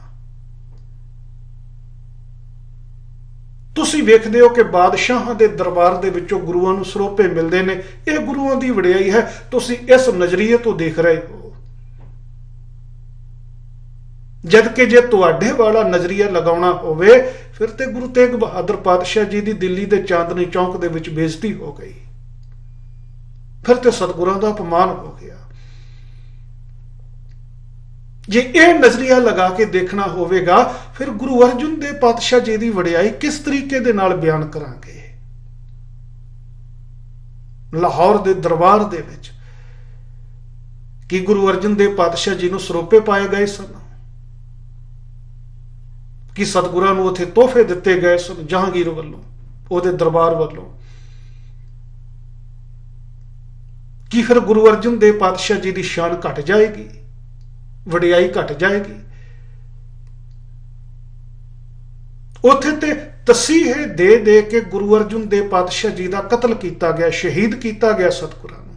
A: ਤੁਸੀਂ ਵੇਖਦੇ ਹੋ ਕਿ ਬਾਦਸ਼ਾਹਾਂ ਦੇ ਦਰਬਾਰ ਦੇ ਵਿੱਚੋਂ ਗੁਰੂਆਂ ਨੂੰ ਸਰੋਪੇ ਮਿਲਦੇ ਨੇ। ਇਹ ਗੁਰੂਆਂ ਦੀ ਵਡਿਆਈ ਹੈ। ਤੁਸੀਂ ਇਸ ਨਜ਼ਰੀਏ ਤੋਂ ਦੇਖ ਰਹੇ ਹੋ। ਜਦ ਕਿ ਜੇ ਤੁਹਾਡੇ ਵਾਲਾ ਨਜ਼ਰੀਆ ਲਗਾਉਣਾ ਹੋਵੇ ਫਿਰ ਤੇ ਗੁਰੂ ਤੇਗ ਬਹਾਦਰ ਪਾਤਸ਼ਾਹ ਜੀ ਦੀ ਦਿੱਲੀ ਦੇ ਚਾਂਦਨੀ ਚੌਂਕ ਦੇ ਵਿੱਚ ਬੇਇੱਜ਼ਤੀ ਹੋ ਗਈ। ਫਿਰ ਤੇ ਸਤਿਗੁਰਾਂ ਦਾ ਅਪਮਾਨ ਹੋ ਗਿਆ। ਜੇ ਇਹ ਨਜ਼ਰੀਆ ਲਗਾ ਕੇ ਦੇਖਣਾ ਹੋਵੇਗਾ ਫਿਰ ਗੁਰੂ ਅਰਜਨ ਦੇਵ ਪਾਤਸ਼ਾਹ ਜੀ ਦੀ ਵਡਿਆਈ ਕਿਸ ਤਰੀਕੇ ਦੇ ਨਾਲ ਬਿਆਨ ਕਰਾਂਗੇ। ਲਾਹੌਰ ਦੇ ਦਰਬਾਰ ਦੇ ਵਿੱਚ ਕੀ ਗੁਰੂ ਅਰਜਨ ਦੇਵ ਪਾਤਸ਼ਾਹ ਜੀ ਨੂੰ ਸਰੋਪੇ ਪਾਏ ਗਏ ਸਨ? ਕਿ ਸਤਿਗੁਰਾਂ ਨੂੰ ਉੱਥੇ ਤੋਹਫੇ ਦਿੱਤੇ ਗਏ ਸਨ ਜਹਾਂਗੀਰ ਵੱਲੋਂ, ਉਹਦੇ ਦਰਬਾਰ ਵੱਲੋਂ? ਕੀ ਫਿਰ ਗੁਰੂ ਅਰਜਨ ਦੇਵ ਪਾਤਸ਼ਾਹ ਜੀ ਦੀ ਸ਼ਾਨ ਘਟ ਜਾਏਗੀ, ਵਡਿਆਈ ਘਟ ਜਾਏਗੀ? ਉੱਥੇ ਤੇ ਤਸੀਹੇ ਦੇ ਦੇ ਕੇ ਗੁਰੂ ਅਰਜਨ ਦੇਵ ਪਾਤਸ਼ਾਹ ਜੀ ਦਾ ਕਤਲ ਕੀਤਾ ਗਿਆ, ਸ਼ਹੀਦ ਕੀਤਾ ਗਿਆ ਸਤਿਗੁਰਾਂ ਨੂੰ।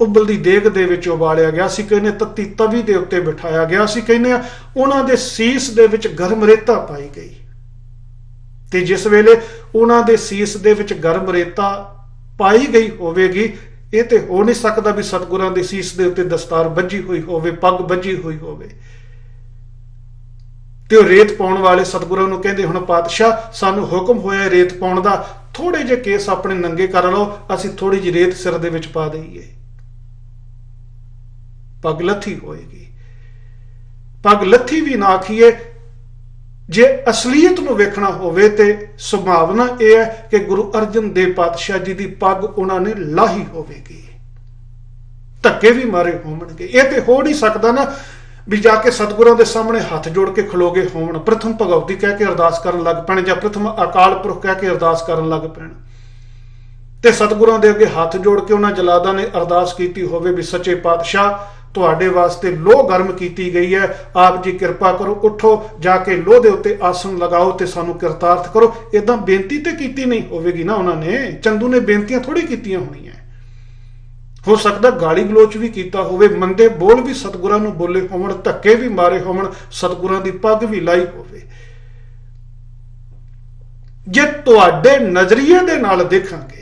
A: ਉਬਲਦੀ ਦੇਗ ਦੇ ਵਿੱਚ ਉਬਾਲਿਆ ਗਿਆ ਸੀ, ਕਹਿੰਦੇ ਤੱਤੀ ਤਵੀ ਦੇ ਉੱਤੇ ਬਿਠਾਇਆ ਗਿਆ ਸੀ, ਕਹਿੰਦੇ ਉਹਨਾਂ ਦੇ ਸੀਸ ਦੇ ਵਿੱਚ ਗਰਮ ਰੇਤਾ ਪਾਈ ਗਈ। ਤੇ ਜਿਸ ਵੇਲੇ ਉਹਨਾਂ ਦੇ ਸੀਸ ਦੇ ਵਿੱਚ ਗਰਮ ਰੇਤਾ ਪਾਈ ਗਈ ਹੋਵੇਗੀ, ਇਹ ਤੇ ਹੋ ਨਹੀਂ ਸਕਦਾ ਵੀ ਸਤਿਗੁਰਾਂ ਦੇ ਸੀਸ ਦੇ ਉੱਤੇ ਦਸਤਾਰ ਬੱਝੀ ਹੋਈ ਹੋਵੇ, ਪੱਗ ਬੱਝੀ ਹੋਈ ਹੋਵੇ। ਤੇ ਉਹ ਰੇਤ ਪਾਉਣ ਵਾਲੇ ਸਤਿਗੁਰਾਂ ਨੂੰ ਕਹਿੰਦੇ, ਹੁਣ ਪਾਤਸ਼ਾਹ ਸਾਨੂੰ ਹੁਕਮ ਹੋਇਆ ਰੇਤ ਪਾਉਣ ਦਾ, ਥੋੜੇ ਜਿਹੇ ਕੇਸ ਆਪਣੇ ਨੰਗੇ ਕਰ ਲਓ, ਅਸੀਂ ਥੋੜੀ ਜਿਹੀ ਰੇਤ ਸਿਰ ਦੇ ਵਿੱਚ ਪਾ ਦਈਏ। ਪੱਗ ਲੱਥੀ ਹੋਏਗੀ। ਪੱਗ ਲੱਥੀ ਵੀ ਨਾ ਆਖੀਏ, ਜੇ ਅਸਲੀਅਤ ਨੂੰ ਵੇਖਣਾ ਹੋਵੇ ਤੇ ਸੰਭਾਵਨਾ ਇਹ ਹੈ ਕਿ ਗੁਰੂ ਅਰਜਨ ਦੇਵ ਪਾਤਸ਼ਾਹ ਜੀ ਦੀ ਪੱਗ ਉਹਨਾਂ ਨੇ ਲਾਹੀ ਹੋਵੇਗੀ, ਧੱਕੇ ਵੀ ਮਾਰੇ ਹੋਣਗੇ। ਇਹ ਤੇ ਹੋ ਨਹੀਂ ਸਕਦਾ ਨਾ ਵੀ ਜਾ ਕੇ ਸਤਿਗੁਰਾਂ ਦੇ ਸਾਹਮਣੇ ਹੱਥ ਜੋੜ ਕੇ ਖਲੋਗੇ ਹੋਣ, ਪ੍ਰਥਮ ਭਗਵਤੀ ਕਹਿ ਕੇ ਅਰਦਾਸ ਕਰਨ ਲੱਗ ਪੈਣ, ਜਾਂ ਪ੍ਰਥਮ ਅਕਾਲ ਪੁਰਖ ਕਹਿ ਕੇ ਅਰਦਾਸ ਕਰਨ ਲੱਗ ਪੈਣ, ਤੇ ਸਤਿਗੁਰਾਂ ਦੇ ਅੱਗੇ ਹੱਥ ਜੋੜ ਕੇ ਉਹਨਾਂ ਜਲਾਦਾਂ ਨੇ ਅਰਦਾਸ ਕੀਤੀ ਹੋਵੇ ਵੀ ਸੱਚੇ ਪਾਤਸ਼ਾਹ ਤੁਹਾਡੇ ਵਾਸਤੇ ਲੋਹ ਗਰਮ ਕੀਤੀ ਗਈ ਹੈ, ਆਪ ਜੀ ਕਿਰਪਾ ਕਰੋ, ਉੱਠੋ, ਜਾ ਕੇ ਲੋਹ ਦੇ ਉੱਤੇ ਆਸਣ ਲਗਾਓ ਤੇ ਸਾਨੂੰ ਕਿਰਤਾਰਥ ਕਰੋ। ਏਦਾਂ ਬੇਨਤੀ ਤੇ ਕੀਤੀ ਨਹੀਂ ਹੋਵੇਗੀ ਨਾ ਉਹਨਾਂ ਨੇ। ਚੰਦੂ ਨੇ ਬੇਨਤੀਆਂ ਥੋੜੀ ਕੀਤੀਆਂ ਹੋਣੀਆਂ। ਹੋ ਸਕਦਾ ਗਾਲੀ ਗਲੋਚ ਵੀ ਕੀਤਾ ਹੋਵੇ, ਮੰਦੇ ਬੋਲ ਵੀ ਸਤਿਗੁਰਾਂ ਨੂੰ ਬੋਲੇ ਹੋਣ, ਧੱਕੇ ਵੀ ਮਾਰੇ ਹੋਣ, ਸਤਿਗੁਰਾਂ ਦੀ ਪੱਗ ਵੀ ਲਾਈ ਹੋਵੇ। ਜੇ ਤੁਹਾਡੇ ਨਜ਼ਰੀਏ ਦੇ ਨਾਲ ਦੇਖਾਂਗੇ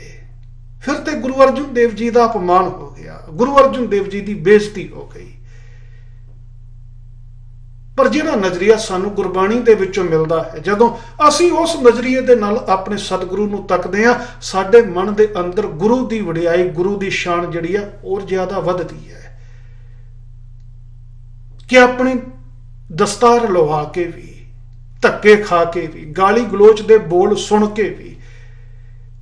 A: ਫਿਰ ਤੇ ਗੁਰੂ ਅਰਜਨ ਦੇਵ ਜੀ ਦਾ ਅਪਮਾਨ ਹੋ ਗਿਆ, ਗੁਰੂ ਅਰਜਨ ਦੇਵ ਜੀ ਦੀ ਬੇਇੱਜ਼ਤੀ ਹੋ ਗਈ। ਪਰ ਜਿਹੜਾ ਨਜ਼ਰੀਆ ਸਾਨੂੰ ਗੁਰਬਾਣੀ ਦੇ ਵਿੱਚੋਂ ਮਿਲਦਾ ਹੈ, ਜਦੋਂ ਅਸੀਂ ਉਸ ਨਜ਼ਰੀਏ ਦੇ ਨਾਲ ਆਪਣੇ ਸਤਿਗੁਰੂ ਨੂੰ ਤੱਕਦੇ ਹਾਂ, ਸਾਡੇ ਮਨ ਦੇ ਅੰਦਰ ਗੁਰੂ ਦੀ ਵਡਿਆਈ, ਗੁਰੂ ਦੀ ਸ਼ਾਨ ਜਿਹੜੀ ਆ ਹੋਰ ਜ਼ਿਆਦਾ ਵੱਧਦੀ ਹੈ। ਕਿ ਆਪਣੀ ਦਸਤਾਰ ਲਵਾ ਕੇ ਵੀ, ਧੱਕੇ ਖਾ ਕੇ ਵੀ, ਗਾਲੀ ਗਲੋਚ ਦੇ ਬੋਲ ਸੁਣ ਕੇ ਵੀ,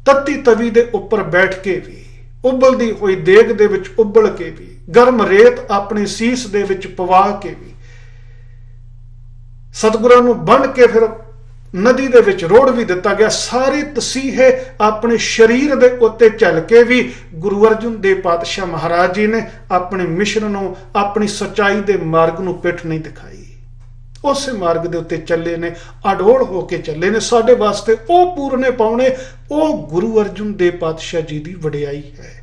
A: ਤੱਤੀ ਤਵੀ ਦੇ ਉੱਪਰ ਬੈਠ ਕੇ ਵੀ, ਉਬਲਦੀ ਹੋਈ ਦੇਗ ਦੇ ਵਿੱਚ ਉਬਲ ਕੇ ਵੀ, ਗਰਮ ਰੇਤ ਆਪਣੇ ਸੀਸ ਦੇ ਵਿੱਚ ਪਵਾ ਕੇ ਵੀ, ਸਤਿਗੁਰਾਂ ਨੂੰ ਬੰਨ੍ਹ ਕੇ ਫਿਰ ਨਦੀ ਦੇ ਵਿੱਚ ਰੋੜ ਵੀ ਦਿੱਤਾ ਗਿਆ। ਸਾਰੇ ਤਸੀਹੇ ਆਪਣੇ ਸਰੀਰ ਦੇ ਉੱਤੇ ਝੱਲ ਕੇ ਵੀ ਗੁਰੂ ਅਰਜਨ ਦੇਵ ਪਾਤਸ਼ਾਹ ਮਹਾਰਾਜ ਜੀ ਨੇ ਆਪਣੇ ਮਿਸ਼ਨ ਨੂੰ, ਆਪਣੀ ਸੱਚਾਈ ਦੇ ਮਾਰਗ ਨੂੰ ਪਿੱਠ ਨਹੀਂ ਦਿਖਾਈ। ਉਸੇ ਮਾਰਗ ਦੇ ਉੱਤੇ ਚੱਲੇ ਨੇ, ਅਡੋਲ ਹੋ ਕੇ ਚੱਲੇ ਨੇ। ਸਾਡੇ ਵਾਸਤੇ ਉਹ ਪੂਰਨੇ ਪਾਉਣੇ, ਉਹ ਗੁਰੂ ਅਰਜਨ ਦੇਵ ਪਾਤਸ਼ਾਹ ਜੀ ਦੀ ਵਡਿਆਈ ਹੈ।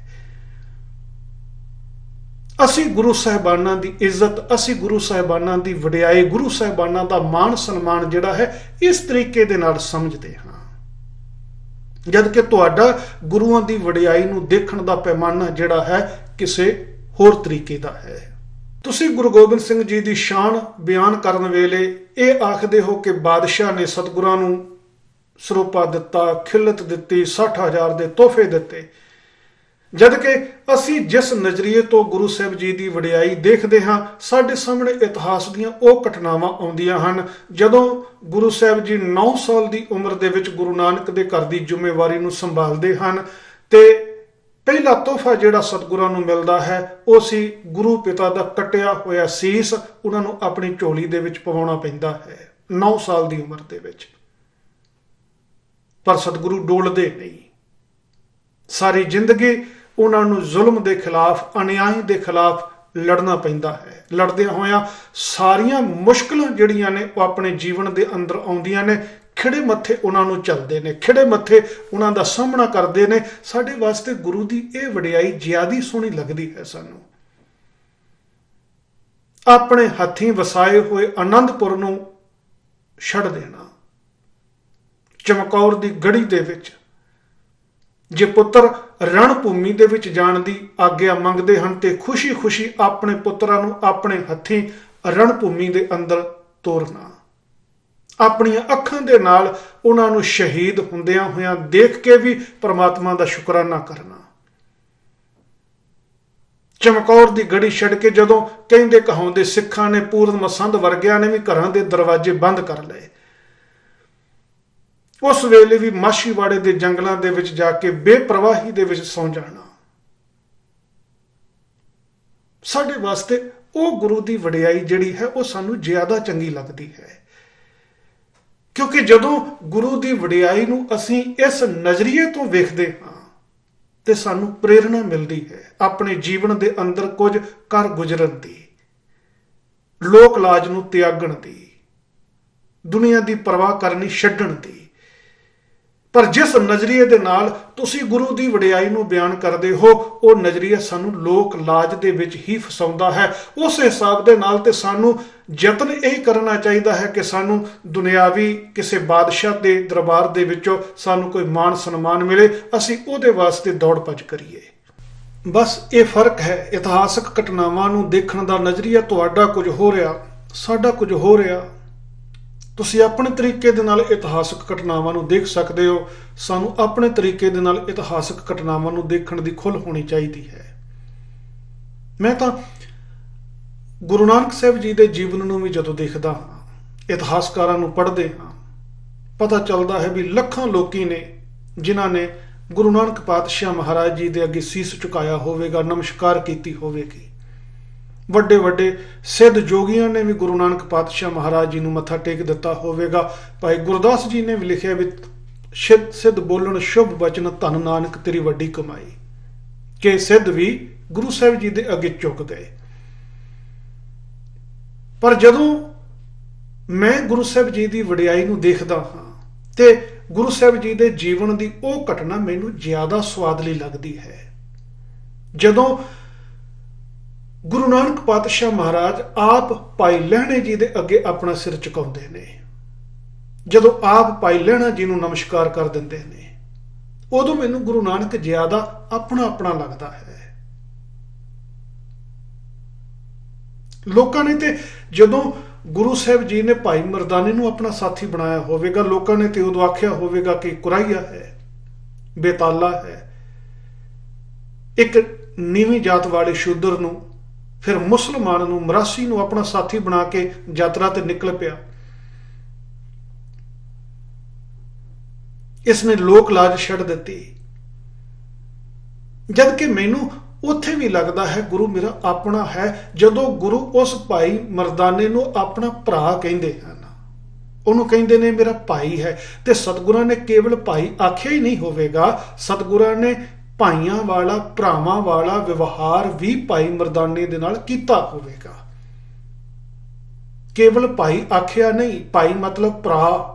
A: ਅਸੀਂ ਗੁਰੂ ਸਾਹਿਬਾਨਾਂ ਦੀ ਇੱਜ਼ਤ, ਅਸੀਂ ਗੁਰੂ ਸਾਹਿਬਾਨਾਂ ਦੀ ਵਡਿਆਈ, ਗੁਰੂ ਸਾਹਿਬਾਨਾਂ ਦਾ ਮਾਣ ਸਨਮਾਨ ਜਿਹੜਾ ਹੈ ਇਸ ਤਰੀਕੇ ਦੇ ਨਾਲ ਸਮਝਦੇ ਹਾਂ। ਜਦ ਕਿ ਤੁਹਾਡਾ ਗੁਰੂਆਂ ਦੀ ਵਡਿਆਈ ਨੂੰ ਦੇਖਣ ਦਾ ਪੈਮਾਨਾ ਜਿਹੜਾ ਹੈ ਕਿਸੇ ਹੋਰ ਤਰੀਕੇ ਦਾ ਹੈ। ਤੁਸੀਂ ਗੁਰੂ ਗੋਬਿੰਦ ਸਿੰਘ ਜੀ ਦੀ ਸ਼ਾਨ ਬਿਆਨ ਕਰਨ ਵੇਲੇ ਇਹ ਆਖਦੇ ਹੋ ਕਿ ਬਾਦਸ਼ਾਹ ਨੇ ਸਤਿਗੁਰਾਂ ਨੂੰ ਸਰੋਪਾ ਦਿੱਤਾ, ਖਿਲਤ ਦਿੱਤੀ, 60,000 ਦੇ ਤੋਹਫੇ ਦਿੱਤੇ। ਜਦ ਕਿ ਅਸੀਂ ਜਿਸ ਨਜ਼ਰੀਏ ਤੋਂ ਗੁਰੂ ਸਾਹਿਬ ਜੀ ਦੀ ਵਡਿਆਈ ਦੇਖਦੇ ਹਾਂ, ਸਾਡੇ ਸਾਹਮਣੇ ਇਤਿਹਾਸ ਦੀਆਂ ਉਹ ਘਟਨਾਵਾਂ ਆਉਂਦੀਆਂ ਹਨ ਜਦੋਂ ਗੁਰੂ ਸਾਹਿਬ ਜੀ 9 ਸਾਲ ਦੀ ਉਮਰ ਦੇ ਵਿੱਚ ਗੁਰੂ ਨਾਨਕ ਦੇ ਘਰ ਦੀ ਜ਼ਿੰਮੇਵਾਰੀ ਨੂੰ ਸੰਭਾਲਦੇ ਹਨ। ਤੇ ਪਹਿਲਾ ਤੋਹਫਾ ਜਿਹੜਾ ਸਤਿਗੁਰਾਂ ਨੂੰ ਮਿਲਦਾ ਹੈ ਉਹ ਸੀ ਗੁਰੂ ਪਿਤਾ ਦਾ ਕੱਟਿਆ ਹੋਇਆ ਸੀਸ, ਉਹਨਾਂ ਨੂੰ ਆਪਣੀ ਝੋਲੀ ਦੇ ਵਿੱਚ ਪਵਾਉਣਾ ਪੈਂਦਾ ਹੈ 9 ਸਾਲ ਦੀ ਉਮਰ ਦੇ ਵਿੱਚ। ਪਰ ਸਤਿਗੁਰੂ ਡੋਲਦੇ ਨਹੀਂ। ਸਾਰੀ ਜ਼ਿੰਦਗੀ ਉਹਨਾਂ ਨੂੰ ਜ਼ੁਲਮ ਦੇ ਖਿਲਾਫ, ਅਨਿਆਏ ਦੇ ਖਿਲਾਫ ਲੜਨਾ ਪੈਂਦਾ ਹੈ। ਲੜਦਿਆਂ ਹੋਇਆਂ ਸਾਰੀਆਂ ਮੁਸ਼ਕਲਾਂ ਜਿਹੜੀਆਂ ਨੇ ਉਹ ਆਪਣੇ ਜੀਵਨ ਦੇ ਅੰਦਰ ਆਉਂਦੀਆਂ ਨੇ, ਖਿੜੇ ਮੱਥੇ ਉਹਨਾਂ ਨੂੰ ਚੱਲਦੇ ਨੇ, ਖਿੜੇ ਮੱਥੇ ਉਹਨਾਂ ਦਾ ਸਾਹਮਣਾ ਕਰਦੇ ਨੇ। ਸਾਡੇ ਵਾਸਤੇ ਗੁਰੂ ਦੀ ਇਹ ਵਡਿਆਈ ਜ਼ਿਆਦੀ ਸੋਹਣੀ ਲੱਗਦੀ ਹੈ ਸਾਨੂੰ। ਆਪਣੇ ਹੱਥੀਂ ਵਸਾਏ ਹੋਏ ਆਨੰਦਪੁਰ ਨੂੰ ਛੱਡ ਦੇਣਾ। ਚਮਕੌਰ ਦੀ ਗੜੀ ਦੇ ਵਿੱਚ ਜੇ ਪੁੱਤਰ ਰਣ ਭੂਮੀ ਦੇ ਵਿੱਚ ਜਾਣ ਦੀ ਆਗਿਆ ਮੰਗਦੇ ਹਨ ਤੇ ਖੁਸ਼ੀ-ਖੁਸ਼ੀ ਆਪਣੇ ਪੁੱਤਰਾਂ ਨੂੰ ਆਪਣੇ ਹੱਥੀਂ ਰਣ ਭੂਮੀ ਦੇ ਅੰਦਰ ਤੋਰਨਾ। ਆਪਣੀਆਂ ਅੱਖਾਂ ਦੇ ਨਾਲ ਉਹਨਾਂ ਨੂੰ ਸ਼ਹੀਦ ਹੁੰਦਿਆਂ ਹੋਇਆਂ ਦੇਖ ਕੇ ਵੀ ਪ੍ਰਮਾਤਮਾ ਦਾ ਸ਼ੁਕਰਾਨਾ ਕਰਨਾ। ਚਮਕੌਰ ਦੀ ਗੜੀ ਛੱਡ ਕੇ ਜਦੋਂ ਕਹਿੰਦੇ ਕਹਾਉਂਦੇ ਸਿੱਖਾਂ ਨੇ ਪੂਰਨ ਮਸੰਦ ਵਰਗਿਆਂ ਨੇ ਵੀ ਘਰਾਂ ਦੇ ਦਰਵਾਜ਼ੇ ਬੰਦ ਕਰ ਲਏ, ਉਸ ਵੇਲੇ ਵੀ ਮਾਛੀਵਾੜੇ ਦੇ ਜੰਗਲਾਂ ਦੇ ਵਿੱਚ ਜਾ ਕੇ ਬੇਪਰਵਾਹੀ ਦੇ ਵਿੱਚ ਸੌਂ ਜਾਣਾ। ਸਾਡੇ ਵਾਸਤੇ ਉਹ ਗੁਰੂ ਦੀ ਵਡਿਆਈ ਜਿਹੜੀ ਹੈ ਉਹ ਸਾਨੂੰ ਜ਼ਿਆਦਾ ਚੰਗੀ ਲੱਗਦੀ ਹੈ, ਕਿਉਂਕਿ ਜਦੋਂ ਗੁਰੂ ਦੀ ਵਡਿਆਈ ਨੂੰ ਅਸੀਂ ਇਸ ਨਜ਼ਰੀਏ ਤੋਂ ਵੇਖਦੇ ਹਾਂ ਤੇ ਸਾਨੂੰ ਪ੍ਰੇਰਣਾ ਮਿਲਦੀ ਹੈ ਆਪਣੇ ਜੀਵਨ ਦੇ ਅੰਦਰ ਕੁਝ ਕਰ ਗੁਜ਼ਰਨ ਦੀ, ਲੋਕ ਲਾਜ ਨੂੰ ਤਿਆਗਣ ਦੀ, ਦੁਨੀਆ ਦੀ ਪਰਵਾਹ ਕਰਨੀ ਛੱਡਣ ਦੀ। ਪਰ ਜਿਸ ਨਜ਼ਰੀਏ ਦੇ ਨਾਲ ਤੁਸੀਂ ਗੁਰੂ ਦੀ ਵਡਿਆਈ ਨੂੰ ਬਿਆਨ ਕਰਦੇ ਹੋ, ਉਹ ਨਜ਼ਰੀਆ ਸਾਨੂੰ ਲੋਕ ਲਾਜ ਦੇ ਵਿੱਚ ਹੀ ਫਸਾਉਂਦਾ ਹੈ। ਉਸ ਹਿਸਾਬ ਦੇ ਨਾਲ ਤੇ ਸਾਨੂੰ ਯਤਨ ਇਹ ਕਰਨਾ ਚਾਹੀਦਾ ਹੈ ਕਿ ਸਾਨੂੰ ਦੁਨਿਆਵੀ ਕਿਸੇ ਬਾਦਸ਼ਾਹ ਦੇ ਦਰਬਾਰ ਦੇ ਵਿੱਚੋਂ ਸਾਨੂੰ ਕੋਈ ਮਾਣ ਸਨਮਾਨ ਮਿਲੇ, ਅਸੀਂ ਉਹਦੇ ਵਾਸਤੇ ਦੌੜ ਭੱਜ ਕਰੀਏ। ਬਸ ਇਹ ਫਰਕ ਹੈ, ਇਤਿਹਾਸਕ ਘਟਨਾਵਾਂ ਨੂੰ ਦੇਖਣ ਦਾ ਨਜ਼ਰੀਆ ਤੁਹਾਡਾ ਕੁਝ ਹੋ ਰਿਹਾ, ਸਾਡਾ ਕੁਝ ਹੋ ਰਿਹਾ। ਤੁਸੀਂ ਆਪਣੇ ਤਰੀਕੇ ਦੇ ਨਾਲ ਇਤਿਹਾਸਕ ਘਟਨਾਵਾਂ ਨੂੰ ਦੇਖ ਸਕਦੇ ਹੋ, ਸਾਨੂੰ ਆਪਣੇ ਤਰੀਕੇ ਦੇ ਨਾਲ ਇਤਿਹਾਸਕ ਘਟਨਾਵਾਂ ਨੂੰ ਦੇਖਣ ਦੀ ਖੁੱਲ੍ਹ ਹੋਣੀ ਚਾਹੀਦੀ ਹੈ। ਮੈਂ ਤਾਂ ਗੁਰੂ ਨਾਨਕ ਸਾਹਿਬ ਜੀ ਦੇ ਜੀਵਨ ਨੂੰ ਵੀ ਜਦੋਂ ਦੇਖਦਾ ਹਾਂ, ਇਤਿਹਾਸਕਾਰਾਂ ਨੂੰ ਪੜ੍ਹਦੇ ਹਾਂ, ਪਤਾ ਚੱਲਦਾ ਹੈ ਵੀ ਲੱਖਾਂ ਲੋਕੀ ਨੇ ਜਿਨ੍ਹਾਂ ਨੇ ਗੁਰੂ ਨਾਨਕ ਪਾਤਸ਼ਾਹ ਮਹਾਰਾਜ ਜੀ ਦੇ ਅੱਗੇ ਸੀਸ ਝੁਕਾਇਆ ਹੋਵੇਗਾ, ਨਮਸਕਾਰ ਕੀਤੀ ਹੋਵੇਗੀ। ਵੱਡੇ ਵੱਡੇ ਸਿੱਧ ਜੋਗੀਆਂ ਨੇ ਵੀ ਗੁਰੂ ਨਾਨਕ ਪਾਤਸ਼ਾਹ ਮਹਾਰਾਜ ਜੀ ਨੂੰ ਮੱਥਾ ਟੇਕ ਦਿੱਤਾ ਹੋਵੇਗਾ। ਭਾਈ ਗੁਰਦਾਸ ਜੀ ਨੇ ਵੀ ਲਿਖਿਆ ਵੀ ਸਿੱਧ ਬੋਲਣ ਸ਼ੁਭ ਬਚਨ ਧਨ ਨਾਨਕ ਤੇਰੀ ਵੱਡੀ ਕਮਾਈ, ਕਿ ਸਿੱਧ ਵੀ ਗੁਰੂ ਸਾਹਿਬ ਜੀ ਦੇ ਅੱਗੇ ਝੁਕ ਗਏ। ਪਰ ਜਦੋਂ ਮੈਂ ਗੁਰੂ ਸਾਹਿਬ ਜੀ ਦੀ ਵਡਿਆਈ ਨੂੰ ਦੇਖਦਾ ਹਾਂ ਤੇ ਗੁਰੂ ਸਾਹਿਬ ਜੀ ਦੇ ਜੀਵਨ ਦੀ ਉਹ ਘਟਨਾ ਮੈਨੂੰ ਜ਼ਿਆਦਾ ਸਵਾਦਲੀ ਲੱਗਦੀ ਹੈ ਜਦੋਂ ਗੁਰੂ ਨਾਨਕ ਪਾਤਸ਼ਾਹ ਮਹਾਰਾਜ ਆਪ ਭਾਈ ਲਹਿਣੇ ਜੀ ਦੇ ਅੱਗੇ ਆਪਣਾ ਸਿਰ ਝੁਕਾਉਂਦੇ ਨੇ। ਜਦੋਂ ਆਪ ਭਾਈ ਲਹਿਣਾ ਜੀ ਨੂੰ ਨਮਸਕਾਰ ਕਰ ਦਿੰਦੇ ਨੇ, ਉਦੋਂ ਮੈਨੂੰ ਗੁਰੂ ਨਾਨਕ ਜ਼ਿਆਦਾ ਆਪਣਾ ਲੱਗਦਾ ਹੈ। ਲੋਕਾਂ ਨੇ ਤੇ ਜਦੋਂ ਗੁਰੂ ਸਾਹਿਬ ਜੀ ਨੇ ਭਾਈ ਮਰਦਾਨੇ ਨੂੰ ਆਪਣਾ ਸਾਥੀ ਬਣਾਇਆ ਹੋਵੇਗਾ, ਲੋਕਾਂ ਨੇ ਤੇ ਉਦੋਂ ਆਖਿਆ ਹੋਵੇਗਾ ਕਿ ਕੁਰਾਈਆ ਹੈ, ਬੇਤਾਲਾ ਹੈ, ਇੱਕ ਨੀਵੀਂ ਜਾਤ ਵਾਲੇ ਸ਼ੂਦਰ ਨੂੰ, ਫਿਰ ਮੁਸਲਮਾਨ ਨੂੰ, ਮਰਾਸੀ ਨੂੰ ਆਪਣਾ ਸਾਥੀ ਬਣਾ ਕੇ ਯਾਤਰਾ ਤੇ ਨਿਕਲ ਪਿਆ। ਇਸਨੇ ਲੋਕ ਲਾਜ ਛੱਡ ਦਿੱਤੀ। ਜਦ ਕਿ ਮੈਨੂੰ ਉੱਥੇ ਵੀ ਲੱਗਦਾ ਹੈ ਗੁਰੂ ਮੇਰਾ ਆਪਣਾ ਹੈ। ਜਦੋਂ ਗੁਰੂ ਉਸ ਭਾਈ ਮਰਦਾਨੇ ਨੂੰ ਆਪਣਾ ਭਰਾ ਕਹਿੰਦੇ ਹਨ, ਉਹਨੂੰ ਕਹਿੰਦੇ ਨੇ ਮੇਰਾ ਭਾਈ ਹੈ, ਤੇ ਸਤਿਗੁਰਾਂ ਨੇ ਕੇਵਲ ਭਾਈ ਆਖਿਆ ਹੀ ਨਹੀਂ ਹੋਵੇਗਾ, ਸਤਿਗੁਰਾਂ ਨੇ ਭਾਈਆਂ ਵਾਲਾ, ਭਰਾਵਾਂ ਵਾਲਾ ਵਿਵਹਾਰ ਵੀ ਭਾਈ ਮਰਦਾਨੇ ਦੇ ਨਾਲ ਕੀਤਾ ਹੋਵੇਗਾ। ਕੇਵਲ ਭਾਈ ਆਖਿਆ ਨਹੀਂ, ਭਾਈ ਮਤਲਬ ਭਰਾ,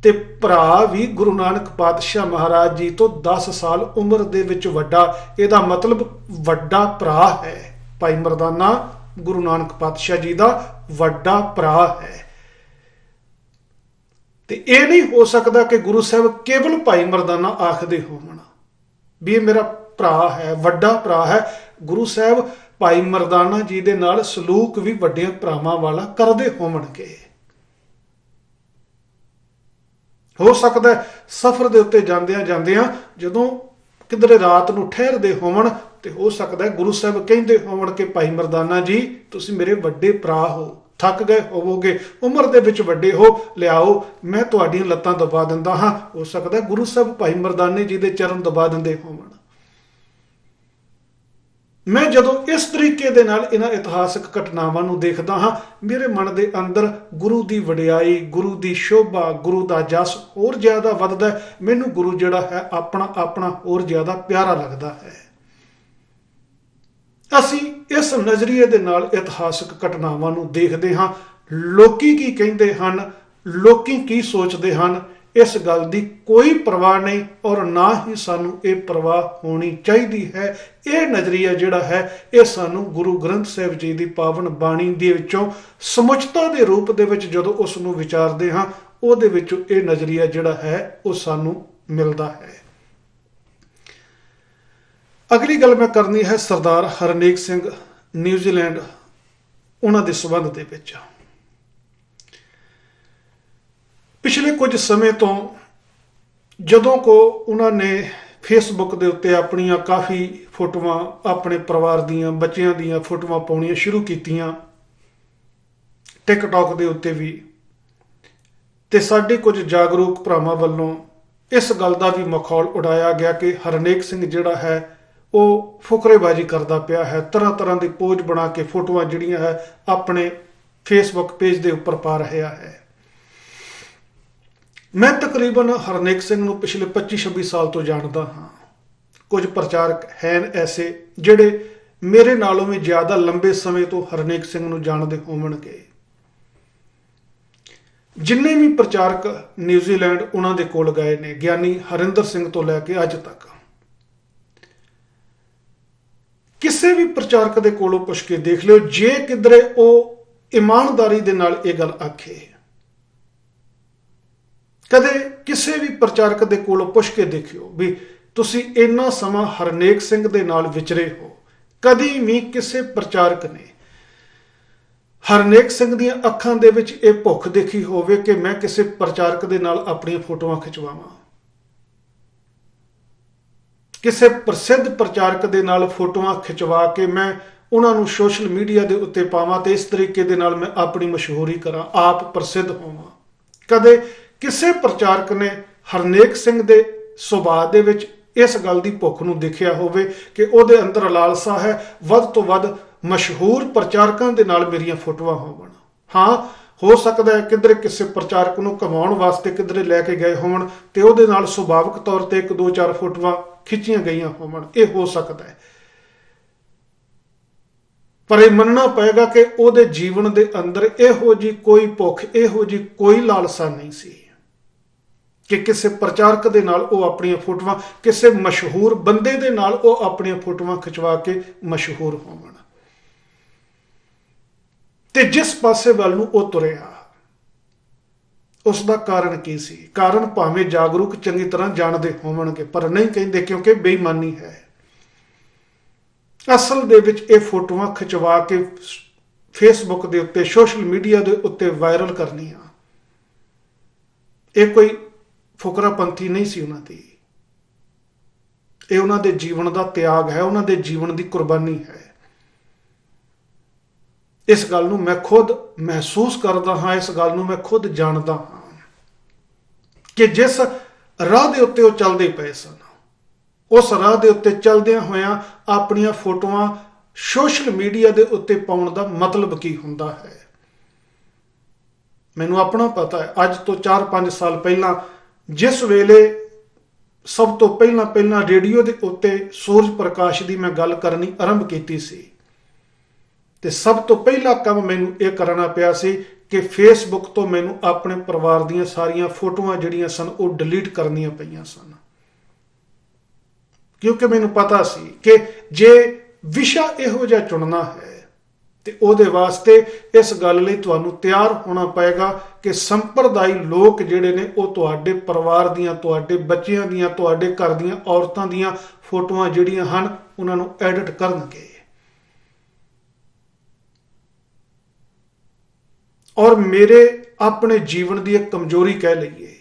A: ਤੇ ਭਰਾ ਵੀ ਗੁਰੂ ਨਾਨਕ ਪਾਤਸ਼ਾਹ ਮਹਾਰਾਜ ਜੀ ਤੋਂ 10 ਸਾਲ ਉਮਰ ਦੇ ਵਿੱਚ ਵੱਡਾ, ਇਹਦਾ ਮਤਲਬ ਵੱਡਾ ਭਰਾ ਹੈ। ਭਾਈ ਮਰਦਾਨਾ ਗੁਰੂ ਨਾਨਕ ਪਾਤਸ਼ਾਹ ਜੀ ਦਾ ਵੱਡਾ ਭਰਾ ਹੈ। ਤੇ ਇਹ ਨਹੀਂ ਹੋ ਸਕਦਾ ਕਿ ਗੁਰੂ ਸਾਹਿਬ ਕੇਵਲ ਭਾਈ ਮਰਦਾਨਾ ਆਖਦੇ ਹੋਵਣ ਵੀ ਇਹ ਮੇਰਾ ਭਰਾ ਹੈ, ਵੱਡਾ ਭਰਾ ਹੈ। ਗੁਰੂ ਸਾਹਿਬ ਭਾਈ ਮਰਦਾਨਾ ਜੀ ਦੇ ਨਾਲ ਸਲੂਕ ਵੀ ਵੱਡਿਆਂ ਭਰਾਵਾਂ ਵਾਲਾ ਕਰਦੇ ਹੋਵਣਗੇ। ਹੋ ਸਕਦਾ ਸਫ਼ਰ ਦੇ ਉੱਤੇ ਜਾਂਦਿਆਂ ਜਦੋਂ ਕਿਧਰੇ ਰਾਤ ਨੂੰ ਠਹਿਰਦੇ ਹੋਵਣ ਤੇ ਹੋ ਸਕਦਾ ਗੁਰੂ ਸਾਹਿਬ ਕਹਿੰਦੇ ਹੋਵਣ ਕਿ ਭਾਈ ਮਰਦਾਨਾ ਜੀ ਤੁਸੀਂ ਮੇਰੇ ਵੱਡੇ ਭਰਾ ਹੋ, ਥੱਕ ਗਏ ਹੋਵੋਗੇ, ਉਮਰ ਦੇ ਵਿੱਚ ਵੱਡੇ ਹੋ, ਲਿਆਓ ਮੈਂ ਤੁਹਾਡੀਆਂ ਲੱਤਾਂ ਦਬਾ ਦਿੰਦਾ ਹਾਂ। ਹੋ ਸਕਦਾ ਗੁਰੂ ਸਾਹਿਬ ਭਾਈ ਮਰਦਾਨੇ ਜੀ ਦੇ ਚਰਨ ਦਬਾ ਦਿੰਦੇ ਹੋਵਣ। ਮੈਂ ਜਦੋਂ ਇਸ ਤਰੀਕੇ ਦੇ ਨਾਲ ਇਹਨਾਂ ਇਤਿਹਾਸਕ ਘਟਨਾਵਾਂ ਨੂੰ ਦੇਖਦਾ ਹਾਂ, ਮੇਰੇ ਮਨ ਦੇ ਅੰਦਰ ਗੁਰੂ ਦੀ ਵਡਿਆਈ, ਗੁਰੂ ਦੀ ਸ਼ੋਭਾ, ਗੁਰੂ ਦਾ ਜਸ ਹੋਰ ਜ਼ਿਆਦਾ ਵੱਧਦਾ। ਮੈਨੂੰ ਗੁਰੂ ਜਿਹੜਾ ਹੈ ਆਪਣਾ ਹੋਰ ਜ਼ਿਆਦਾ ਪਿਆਰਾ ਲੱਗਦਾ ਹੈ। ਅਸੀਂ ਇਸ ਨਜ਼ਰੀਏ ਦੇ ਨਾਲ ਇਤਿਹਾਸਕ ਘਟਨਾਵਾਂ ਨੂੰ ਦੇਖਦੇ ਹਾਂ। ਲੋਕੀ ਕੀ ਕਹਿੰਦੇ ਹਨ, ਲੋਕੀ ਕੀ ਸੋਚਦੇ ਹਨ, इस गल की कोई परवाह नहीं और ना ही सानू ये परवाह होनी चाहिए है। ये नज़रिया जिहड़ा है ये सानू गुरु ग्रंथ साहिब जी की पावन बाणी दे विचों समुचता के रूप दे विच जदों उस नूं विचारदे हां उहदे विचों ये नज़रिया जिहड़ा है वो सानू मिलदा है। अगली गल मैं करनी है सरदार हरनेक सिंह न्यूजीलैंड उन्हां दे संबंध दे विच। पिछले कुछ समय तो जदों को उन्होंने फेसबुक के उत्ते अपनिया काफ़ी फोटोआं अपने परिवार दियां बच्चों दियां फोटोआं पाउणियां शुरू कीतियां, टिकटॉक के उत्ते भी, ते साडे कुछ जागरूक भरावां वल्लों इस गल का भी मखौल उड़ाया गया कि हरनेक सिंह जिहड़ा है वो फुकरेबाजी करता पिया है, तरह तरह की पोज बना के फोटोआं जिहड़ियां है अपने फेसबुक पेज के उपर पा रहा है। मैं तकरीबन हरनेक सिंह नूं पिछले 25-26 साल तो जानता हाँ। कुछ प्रचारक हैं ऐसे जिहड़े मेरे नालों भी ज़्यादा लंबे समय तो हरनेक सिंह नूं जानदे होवणगे। जिन्ने भी प्रचारक न्यूजीलैंड उन्हां दे कोल गए ने, ज्ञानी हरिंदर सिंह तो लैके अज तक, किसी भी प्रचारक दे कोलों पुछ के देख लिओ, जे किधरे वो ईमानदारी दे नाल ये गल आखे, कदे किसी भी प्रचारक दे कोलों पुछ के देखियो भी तुसी इन्ना समा हरनेक सिंह दे नाल विचरे हो, कदी भी किसी प्रचारक ने हरनेक सिंह दी अखां दे विच ये भुख देखी होवे कि मैं किसी प्रचारक दे नाल अपनी फोटोआं खिचवावां, किसी प्रसिद्ध प्रचारक दे नाल फोटोआं खिचवा के मैं उन्होंने सोशल मीडिया के उत्ते पावां ते इस तरीके दे नाल मैं अपनी मशहूरी करां, आप प्रसिद्ध होवां। कदे किसी प्रचारक ने हरनेक सिंह के सुभाव दे विच इस गल की भुख नूं देखिया होवे कि उहदे अंदर लालसा है वध तो वध मशहूर प्रचारकों के नाल मेरियां फोटोआं होवण। हाँ, हो सकता है किधरे किसी प्रचारक नूं कमाउण वास्ते किधरे लैके गए होवण ते उहदे नाल सुभाविक तौर पर 1-2-4 फोटोआं खिंचियां गईयां होवण, यह हो सकता है। पर यह मनना पेगा कि उहदे जीवन के अंदर इहो जी कोई भुख, इहो जी कोई लालसा नहीं सी कि किसी प्रचारक दे नाल वो अपनी फोटोआं, किसी मशहूर बंदे दे नाल वो अपनी फोटोआं खिंचवा के मशहूर होवण। ते जिस पासे वाल नूं वो तुरिया उसका कारण की सी? कारण भावें जागरूक चंगी तरह जानते होवणगे पर नहीं कहिंदे क्योंकि बेईमानी है। असल दे विच ये फोटोआं खिंचवा के फेसबुक के उत्ते सोशल मीडिया के उत्ते वायरल करनियां, ये कोई फुकरापंथी नहीं सी उन्हां दी, ये उन्हां दे जीवन का त्याग है, उन्हां दे जीवन की कुर्बानी है। इस गल नूं मैं खुद महसूस करदा हाँ, इस गल नूं मैं खुद जानदा हाँ कि जिस राह दे उत्ते वो चलदे पए सन, उस राह दे उत्ते चलदियां होइयां अपनियां फोटोआं सोशल मीडिया के उत्ते पाउण दा मतलब की हुंदा है। मैनू अपना पता है, अज तो 4-5 साल पहला जिस वेले सब तो पहला रेडियो के उत्ते सूरज प्रकाश की मैं गल करनी आरंभ की सी ते सब तो पहला काम मैनू ये करना पिया सी कि फेसबुक तो मैनू अपने परिवार दीयां सारियां फोटोआं जिहड़ियां सन वो डिलीट करनियां पईयां सन, क्योंकि मैनू पता सी कि जे विशा इहो जिहा चुनना है ते उहदे वास्ते इस गल लई तुहानूं तैयार होना पएगा कि संप्रदायी लोग जिहड़े ने वो तुहाडे परिवार दीयां, तुहाडे बच्चियां दीयां, तुहाडे घर दीयां औरतां दीयां फोटोआं जिहड़ियां हन उहनां नूं एडिट करनगे। और मेरे अपने जीवन की एक कमजोरी कह लीए,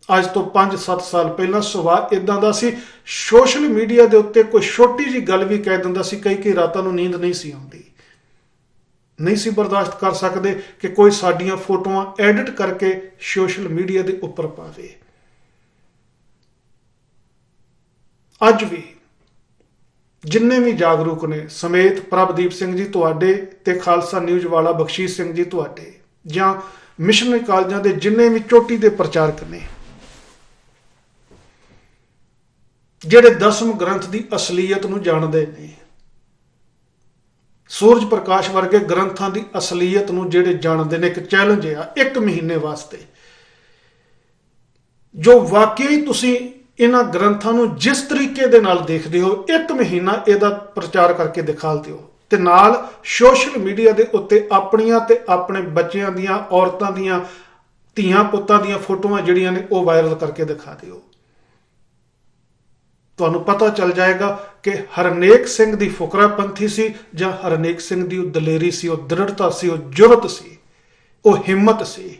A: अज तो 5-7 साल पहला सुभाव इदां दा सी, सोशल मीडिया के उत्ते कोई छोटी जी गल भी कह दिंदा सी, कई रातां नूं नींद नहीं सी आउंदी, नहीं सी बर्दाश्त कर सकते कि कोई साडियां फोटोआं एडिट करके सोशल मीडिया के उपर पावे। अज भी जिन्ने भी जागरूक ने समेत प्रभदीप सिंह जी तुहाडे ते खालसा न्यूज़ वाला बख्शीश सिंह जी तुहाडे जां मिशनरी कॉलेजां दे जिन्ने भी चोटी के प्रचारक ने जिहड़े 10वें ग्रंथ की असलीयत नूं जाणदे ने, सूरज प्रकाश वर्गे ग्रंथां की असलीयत नूं जिहड़े जाणदे ने, एक चैलेंज आ 1 महीने वास्ते ਜੋ ਵਾਕਈ ਤੁਸੀਂ ਇਹਨਾਂ ਗ੍ਰੰਥਾਂ ਨੂੰ ਜਿਸ ਤਰੀਕੇ ਦੇ ਨਾਲ ਦੇਖਦੇ ਹੋ, 1 ਮਹੀਨਾ ਇਹਦਾ ਪ੍ਰਚਾਰ ਕਰਕੇ ਦਿਖਾ ਦਿਓ ਤੇ ਨਾਲ ਸੋਸ਼ਲ ਮੀਡੀਆ ਦੇ ਉੱਤੇ ਆਪਣੀਆਂ ਤੇ ਆਪਣੇ ਬੱਚਿਆਂ ਦੀਆਂ, ਔਰਤਾਂ ਦੀਆਂ, ਧੀਆਂ ਪੁੱਤਾਂ ਦੀਆਂ ਫੋਟੋਆਂ ਜਿਹੜੀਆਂ ਨੇ ਉਹ ਵਾਇਰਲ ਕਰਕੇ ਦਿਖਾ ਦਿਓ। ਤੁਹਾਨੂੰ ਪਤਾ ਚੱਲ ਜਾਏਗਾ ਕਿ ਹਰਨੇਕ ਸਿੰਘ ਦੀ ਫੁਕਰਾਪੰਥੀ ਸੀ ਜਾਂ ਹਰਨੇਕ ਸਿੰਘ ਦੀ ਉਹ ਦਲੇਰੀ ਸੀ, ਉਹ ਦ੍ਰਿੜਤਾ ਸੀ, ਉਹ ਜੁਰਤ ਸੀ, ਉਹ ਹਿੰਮਤ ਸੀ।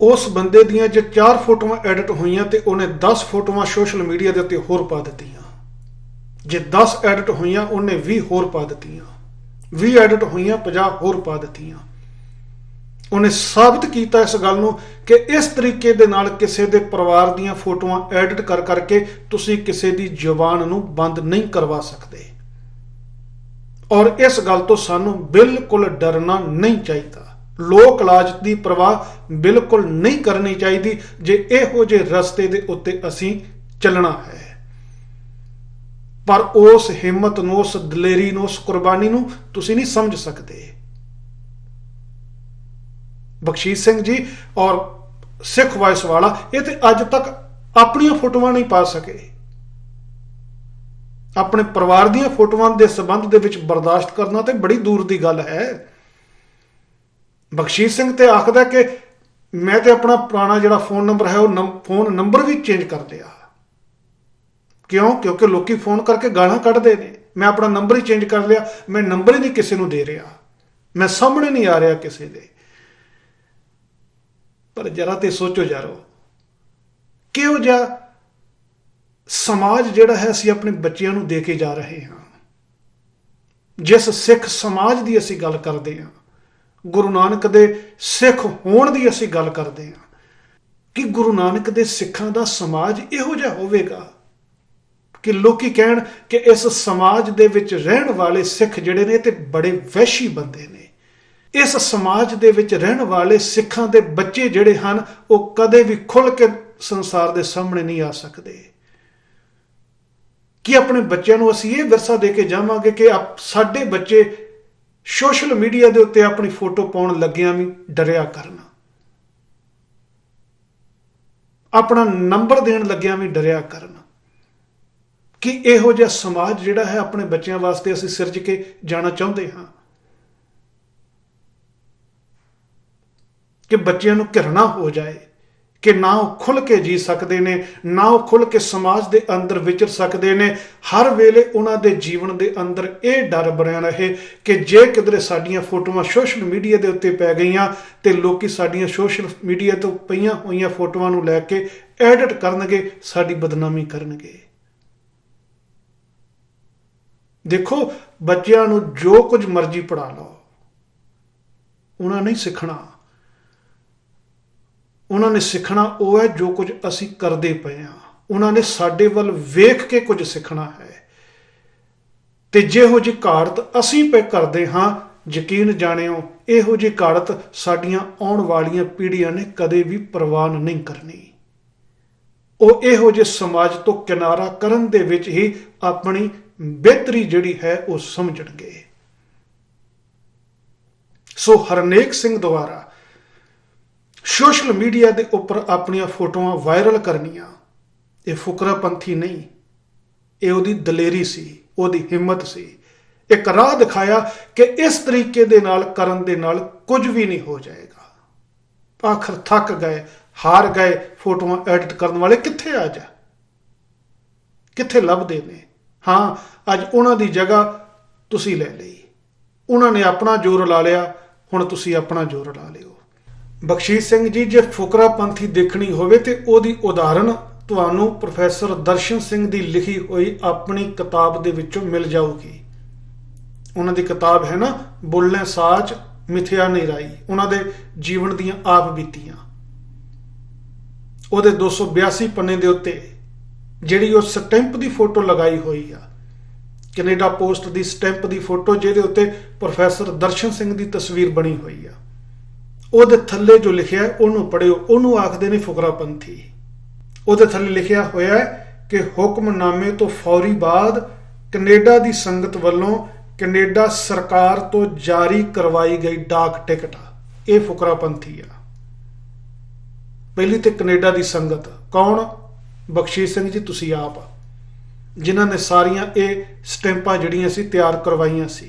A: ਉਸ ਬੰਦੇ ਦੀਆਂ ਜੇ 4 ਫੋਟੋਆਂ ਐਡਿਟ ਹੋਈਆਂ ਤੇ ਉਹਨੇ 10 ਫੋਟੋਆਂ ਸੋਸ਼ਲ ਮੀਡੀਆ ਦੇ ਉੱਤੇ ਹੋਰ ਪਾ ਦਿੱਤੀਆਂ। ਜੇ 10 ਐਡਿਟ ਹੋਈਆਂ ਉਹਨੇ 20 ਹੋਰ ਪਾ ਦਿੱਤੀਆਂ, 20 ਐਡਿਟ ਹੋਈਆਂ 50 ਹੋਰ ਪਾ ਦਿੱਤੀਆਂ। ਉਹਨੇ ਸਾਬਤ ਕੀਤਾ ਇਸ ਗੱਲ ਨੂੰ ਕਿ ਇਸ ਤਰੀਕੇ ਦੇ ਨਾਲ ਕਿਸੇ ਦੇ ਪਰਿਵਾਰ ਦੀਆਂ ਫੋਟੋਆਂ ਐਡਿਟ ਕਰ ਕਰਕੇ ਤੁਸੀਂ ਕਿਸੇ ਦੀ ਜ਼ੁਬਾਨ ਨੂੰ ਬੰਦ ਨਹੀਂ ਕਰਵਾ ਸਕਦੇ। ਔਰ ਇਸ ਗੱਲ ਤੋਂ ਸਾਨੂੰ ਬਿਲਕੁਲ ਡਰਨਾ ਨਹੀਂ ਚਾਹੀਦਾ। ਲੋਕ ਲਾਜ ਦੀ ਪਰਵਾਹ ਬਿਲਕੁਲ ਨਹੀਂ ਕਰਨੀ ਚਾਹੀਦੀ ਜੇ ਇਹੋ ਜਿਹੇ ਰਸਤੇ ਦੇ ਉੱਤੇ ਅਸੀਂ ਚੱਲਣਾ ਹੈ। ਪਰ ਉਸ ਹਿੰਮਤ ਨੂੰ, ਉਸ ਦਲੇਰੀ ਨੂੰ, ਉਸ ਕੁਰਬਾਨੀ ਨੂੰ ਤੁਸੀਂ ਨਹੀਂ ਸਮਝ ਸਕਦੇ। ਬਖਸ਼ੀਸ਼ ਸਿੰਘ ਜੀ ਔਰ ਸਿੱਖ ਵਾਇਸ ਵਾਲਾ ਇਹ ਤੇ ਅੱਜ ਤੱਕ ਆਪਣੀਆਂ ਫੋਟੋਆਂ ਨਹੀਂ ਪਾ ਸਕੇ। ਆਪਣੇ ਪਰਿਵਾਰ ਦੀਆਂ ਫੋਟੋਆਂ ਦੇ ਸੰਬੰਧ ਦੇ ਵਿੱਚ ਬਰਦਾਸ਼ਤ ਕਰਨਾ ਤੇ ਬੜੀ ਦੂਰ ਦੀ ਗੱਲ ਹੈ। ਬਖਸ਼ੀਸ਼ ਸਿੰਘ ਤੇ ਆਖਦਾ ਕਿ ਮੈਂ ਤੇ ਆਪਣਾ ਪੁਰਾਣਾ ਜਿਹੜਾ ਫੋਨ ਨੰਬਰ ਹੈ ਉਹ ਫੋਨ ਨੰਬਰ ਵੀ ਚੇਂਜ ਕਰ ਲਿਆ। ਕਿਉਂ? ਕਿਉਂਕਿ ਲੋਕੀ ਫੋਨ ਕਰਕੇ ਗਾਲਾਂ ਕੱਢਦੇ ਨੇ। ਮੈਂ ਆਪਣਾ ਨੰਬਰ ਹੀ ਚੇਂਜ ਕਰ ਲਿਆ, ਮੈਂ ਨੰਬਰ ਹੀ ਨਹੀਂ ਕਿਸੇ ਨੂੰ ਦੇ ਰਿਹਾ, ਮੈਂ ਸਾਹਮਣੇ ਨਹੀਂ ਆ ਰਿਹਾ ਕਿਸੇ ਦੇ। ਪਰ ਜਰਾ ਤੇ ਸੋਚੋ ਯਾਰੋ, ਕਿਹੋ ਜਿਹਾ ਸਮਾਜ ਜਿਹੜਾ ਹੈ ਅਸੀਂ ਆਪਣੇ ਬੱਚਿਆਂ ਨੂੰ ਦੇ ਕੇ ਜਾ ਰਹੇ ਹਾਂ। ਜਿਸ ਸਿੱਖ ਸਮਾਜ ਦੀ ਅਸੀਂ ਗੱਲ ਕਰਦੇ ਹਾਂ, ਗੁਰੂ ਨਾਨਕ ਦੇ ਸਿੱਖ ਹੋਣ ਦੀ ਅਸੀਂ ਗੱਲ ਕਰਦੇ ਹਾਂ, ਕਿ ਗੁਰੂ ਨਾਨਕ ਦੇ ਸਿੱਖਾਂ ਦਾ ਸਮਾਜ ਇਹੋ ਜਿਹਾ ਹੋਵੇਗਾ ਕਿ ਲੋਕੀ ਕਹਿਣ ਕਿ ਇਸ ਸਮਾਜ ਦੇ ਵਿੱਚ ਰਹਿਣ ਵਾਲੇ ਸਿੱਖ ਜਿਹੜੇ ਨੇ ਤੇ ਬੜੇ ਵਹਿਸ਼ੀ ਬੰਦੇ ਨੇ। ਇਸ ਸਮਾਜ ਦੇ ਵਿੱਚ ਰਹਿਣ ਵਾਲੇ ਸਿੱਖਾਂ ਦੇ ਬੱਚੇ ਜਿਹੜੇ ਹਨ ਉਹ ਕਦੇ ਵੀ ਖੁੱਲ੍ਹ ਕੇ ਸੰਸਾਰ ਦੇ ਸਾਹਮਣੇ ਨਹੀਂ ਆ ਸਕਦੇ। ਕਿ ਆਪਣੇ ਬੱਚਿਆਂ ਨੂੰ ਅਸੀਂ ਇਹ ਵਿਰਸਾ ਦੇ ਕੇ ਜਾਵਾਂਗੇ ਕਿ ਸਾਡੇ ਬੱਚੇ ਸੋਸ਼ਲ ਮੀਡੀਆ ਦੇ ਉੱਤੇ ਆਪਣੀ ਫੋਟੋ ਪਾਉਣ ਲੱਗਿਆਂ ਵੀ ਡਰਿਆ ਕਰਨ, ਆਪਣਾ ਨੰਬਰ ਦੇਣ ਲੱਗਿਆਂ ਵੀ ਡਰਿਆ ਕਰਨ। ਕਿ ਇਹੋ ਜਿਹਾ ਸਮਾਜ ਜਿਹੜਾ ਹੈ ਆਪਣੇ ਬੱਚਿਆਂ ਵਾਸਤੇ ਅਸੀਂ ਸਿਰਜ ਕੇ ਜਾਣਾ ਚਾਹੁੰਦੇ ਹਾਂ ਕਿ ਬੱਚਿਆਂ ਨੂੰ ਘਿਰਣਾ ਹੋ ਜਾਏ ਕਿ ਨਾ ਉਹ ਖੁੱਲ੍ਹ ਕੇ ਜੀ ਸਕਦੇ ਨੇ, ਨਾ ਉਹ ਖੁੱਲ੍ਹ ਕੇ ਸਮਾਜ ਦੇ ਅੰਦਰ ਵਿਚਰ ਸਕਦੇ ਨੇ। ਹਰ ਵੇਲੇ ਉਹਨਾਂ ਦੇ ਜੀਵਨ ਦੇ ਅੰਦਰ ਇਹ ਡਰ ਬਣਿਆ ਰਹੇ ਕਿ ਜੇ ਕਿਧਰੇ ਸਾਡੀਆਂ ਫੋਟੋਆਂ ਸੋਸ਼ਲ ਮੀਡੀਆ ਦੇ ਉੱਤੇ ਪੈ ਗਈਆਂ ਤੇ ਲੋਕੀ ਸਾਡੀਆਂ ਸੋਸ਼ਲ ਮੀਡੀਆ ਤੋਂ ਪਈਆਂ ਹੋਈਆਂ ਫੋਟੋਆਂ ਨੂੰ ਲੈ ਕੇ ਐਡਿਟ ਕਰਨਗੇ, ਸਾਡੀ ਬਦਨਾਮੀ ਕਰਨਗੇ। ਦੇਖੋ, ਬੱਚਿਆਂ ਨੂੰ ਜੋ ਕੁਝ ਮਰਜ਼ੀ ਪੜ੍ਹਾ ਲਓ, ਉਹਨਾਂ ਨੇ ਸਿੱਖਣਾ। ਉਹਨਾਂ ਨੇ ਸਿੱਖਣਾ ਉਹ ਹੈ ਜੋ ਕੁਝ ਅਸੀਂ ਕਰਦੇ ਪਏ ਹਾਂ। ਉਹਨਾਂ ਨੇ ਸਾਡੇ ਵੱਲ ਵੇਖ ਕੇ ਕੁਝ ਸਿੱਖਣਾ ਹੈ। ਤੇ ਜਿਹੋ ਜਿਹੀ ਘਾੜਤ ਅਸੀਂ ਪੇ ਕਰਦੇ ਹਾਂ, ਯਕੀਨ ਜਾਣਿਓ ਇਹੋ ਜਿਹੀ ਘਾੜਤ ਸਾਡੀਆਂ ਆਉਣ ਵਾਲੀਆਂ ਪੀੜ੍ਹੀਆਂ ਨੇ ਕਦੇ ਵੀ ਪ੍ਰਵਾਨ ਨਹੀਂ ਕਰਨੀ। ਉਹ ਇਹੋ ਜਿਹੇ ਸਮਾਜ ਤੋਂ ਕਿਨਾਰਾ ਕਰਨ ਦੇ ਵਿੱਚ ਹੀ ਆਪਣੀ ਬਿਹਤਰੀ ਜਿਹੜੀ ਹੈ ਉਹ ਸਮਝਣਗੇ। ਸੋ ਹਰਨੇਕ ਸਿੰਘ ਦੁਆਰਾ ਸੋਸ਼ਲ ਮੀਡੀਆ ਦੇ ਉੱਪਰ ਆਪਣੀਆਂ ਫੋਟੋਆਂ ਵਾਇਰਲ ਕਰਨੀਆਂ ਇਹ ਫੁਕਰਾਪੰਥੀ ਨਹੀਂ, ਇਹ ਉਹਦੀ ਦਲੇਰੀ ਸੀ, ਉਹਦੀ ਹਿੰਮਤ ਸੀ। ਇੱਕ ਰਾਹ ਦਿਖਾਇਆ ਕਿ ਇਸ ਤਰੀਕੇ ਦੇ ਨਾਲ ਕਰਨ ਦੇ ਨਾਲ ਕੁਝ ਵੀ ਨਹੀਂ ਹੋ ਜਾਏਗਾ। ਆਖਰ ਥੱਕ ਗਏ, ਹਾਰ ਗਏ। ਫੋਟੋਆਂ ਐਡਿਟ ਕਰਨ ਵਾਲੇ ਕਿੱਥੇ ਅੱਜ ਕਿੱਥੇ ਲੱਭਦੇ ਨੇ? ਹਾਂ, ਅੱਜ ਉਹਨਾਂ ਦੀ ਜਗ੍ਹਾ ਤੁਸੀਂ ਲੈ ਲਈ। ਉਹਨਾਂ ਨੇ ਆਪਣਾ ਜ਼ੋਰ ਲਾ ਲਿਆ, ਹੁਣ ਤੁਸੀਂ ਆਪਣਾ ਜ਼ੋਰ ਲਾ ਲਿਓ। ਬਖਸ਼ੀਸ਼ ਸਿੰਘ ਜੀ, ਜੇ ਫੁਕਰਾਪੰਥੀ ਦੇਖਣੀ ਹੋਵੇ ਤੇ ਉਹਦੀ ਉਦਾਹਰਨ ਤੁਹਾਨੂੰ ਪ੍ਰੋਫੈਸਰ ਦਰਸ਼ਨ ਸਿੰਘ ਦੀ ਲਿਖੀ ਹੋਈ ਆਪਣੀ ਕਿਤਾਬ ਦੇ ਵਿੱਚੋਂ ਮਿਲ ਜਾਊਗੀ। ਉਹਨਾਂ ਦੀ ਕਿਤਾਬ ਹੈ ਨਾ, ਬੋਲਣੇ ਸਾਚ ਮਿਥਿਆ ਨਹੀਂ ਰਾਈ, ਉਹਨਾਂ ਦੇ ਜੀਵਨ ਦੀਆਂ ਆਪ ਬੀਤੀਆਂ। ਉਹਦੇ 282 ਪੰਨੇ ਦੇ ਉੱਤੇ ਜਿਹੜੀ ਉਹ ਸਟੈਂਪ ਦੀ ਫੋਟੋ ਲਗਾਈ ਹੋਈ ਆ, ਕੈਨੇਡਾ ਪੋਸਟ ਦੀ ਸਟੈਂਪ ਦੀ ਫੋਟੋ ਜਿਹਦੇ ਉੱਤੇ ਪ੍ਰੋਫੈਸਰ ਦਰਸ਼ਨ ਸਿੰਘ ਦੀ ਤਸਵੀਰ ਬਣੀ ਹੋਈ ਆ, ਉਹਦੇ ਥੱਲੇ ਜੋ ਲਿਖਿਆ ਉਹਨੂੰ ਪੜ੍ਹਿਓ। ਉਹਨੂੰ ਆਖਦੇ ਨੇ ਫੁਕਰਾਪੰਥੀ। ਉਹਦੇ ਥੱਲੇ ਲਿਖਿਆ ਹੋਇਆ ਕਿ ਹੁਕਮਨਾਮੇ ਤੋਂ ਫੌਰੀ ਬਾਅਦ ਕੈਨੇਡਾ ਦੀ ਸੰਗਤ ਵੱਲੋਂ ਕੈਨੇਡਾ ਸਰਕਾਰ ਤੋਂ ਜਾਰੀ ਕਰਵਾਈ ਗਈ ਡਾਕ ਟਿਕਟ, ਇਹ ਫੁਕਰਾਪੰਥੀ ਆ। ਪਹਿਲੀ ਤੇ ਕੈਨੇਡਾ ਦੀ ਸੰਗਤ, ਕੌਣ? ਬਖਸ਼ੀਸ਼ ਸਿੰਘ ਜੀ ਤੁਸੀਂ ਆਪ, ਜਿਨ੍ਹਾਂ ਨੇ ਸਾਰੀਆਂ ਇਹ ਸਟੈਂਪਾਂ ਜਿਹੜੀਆਂ ਸੀ ਤਿਆਰ ਕਰਵਾਈਆਂ ਸੀ।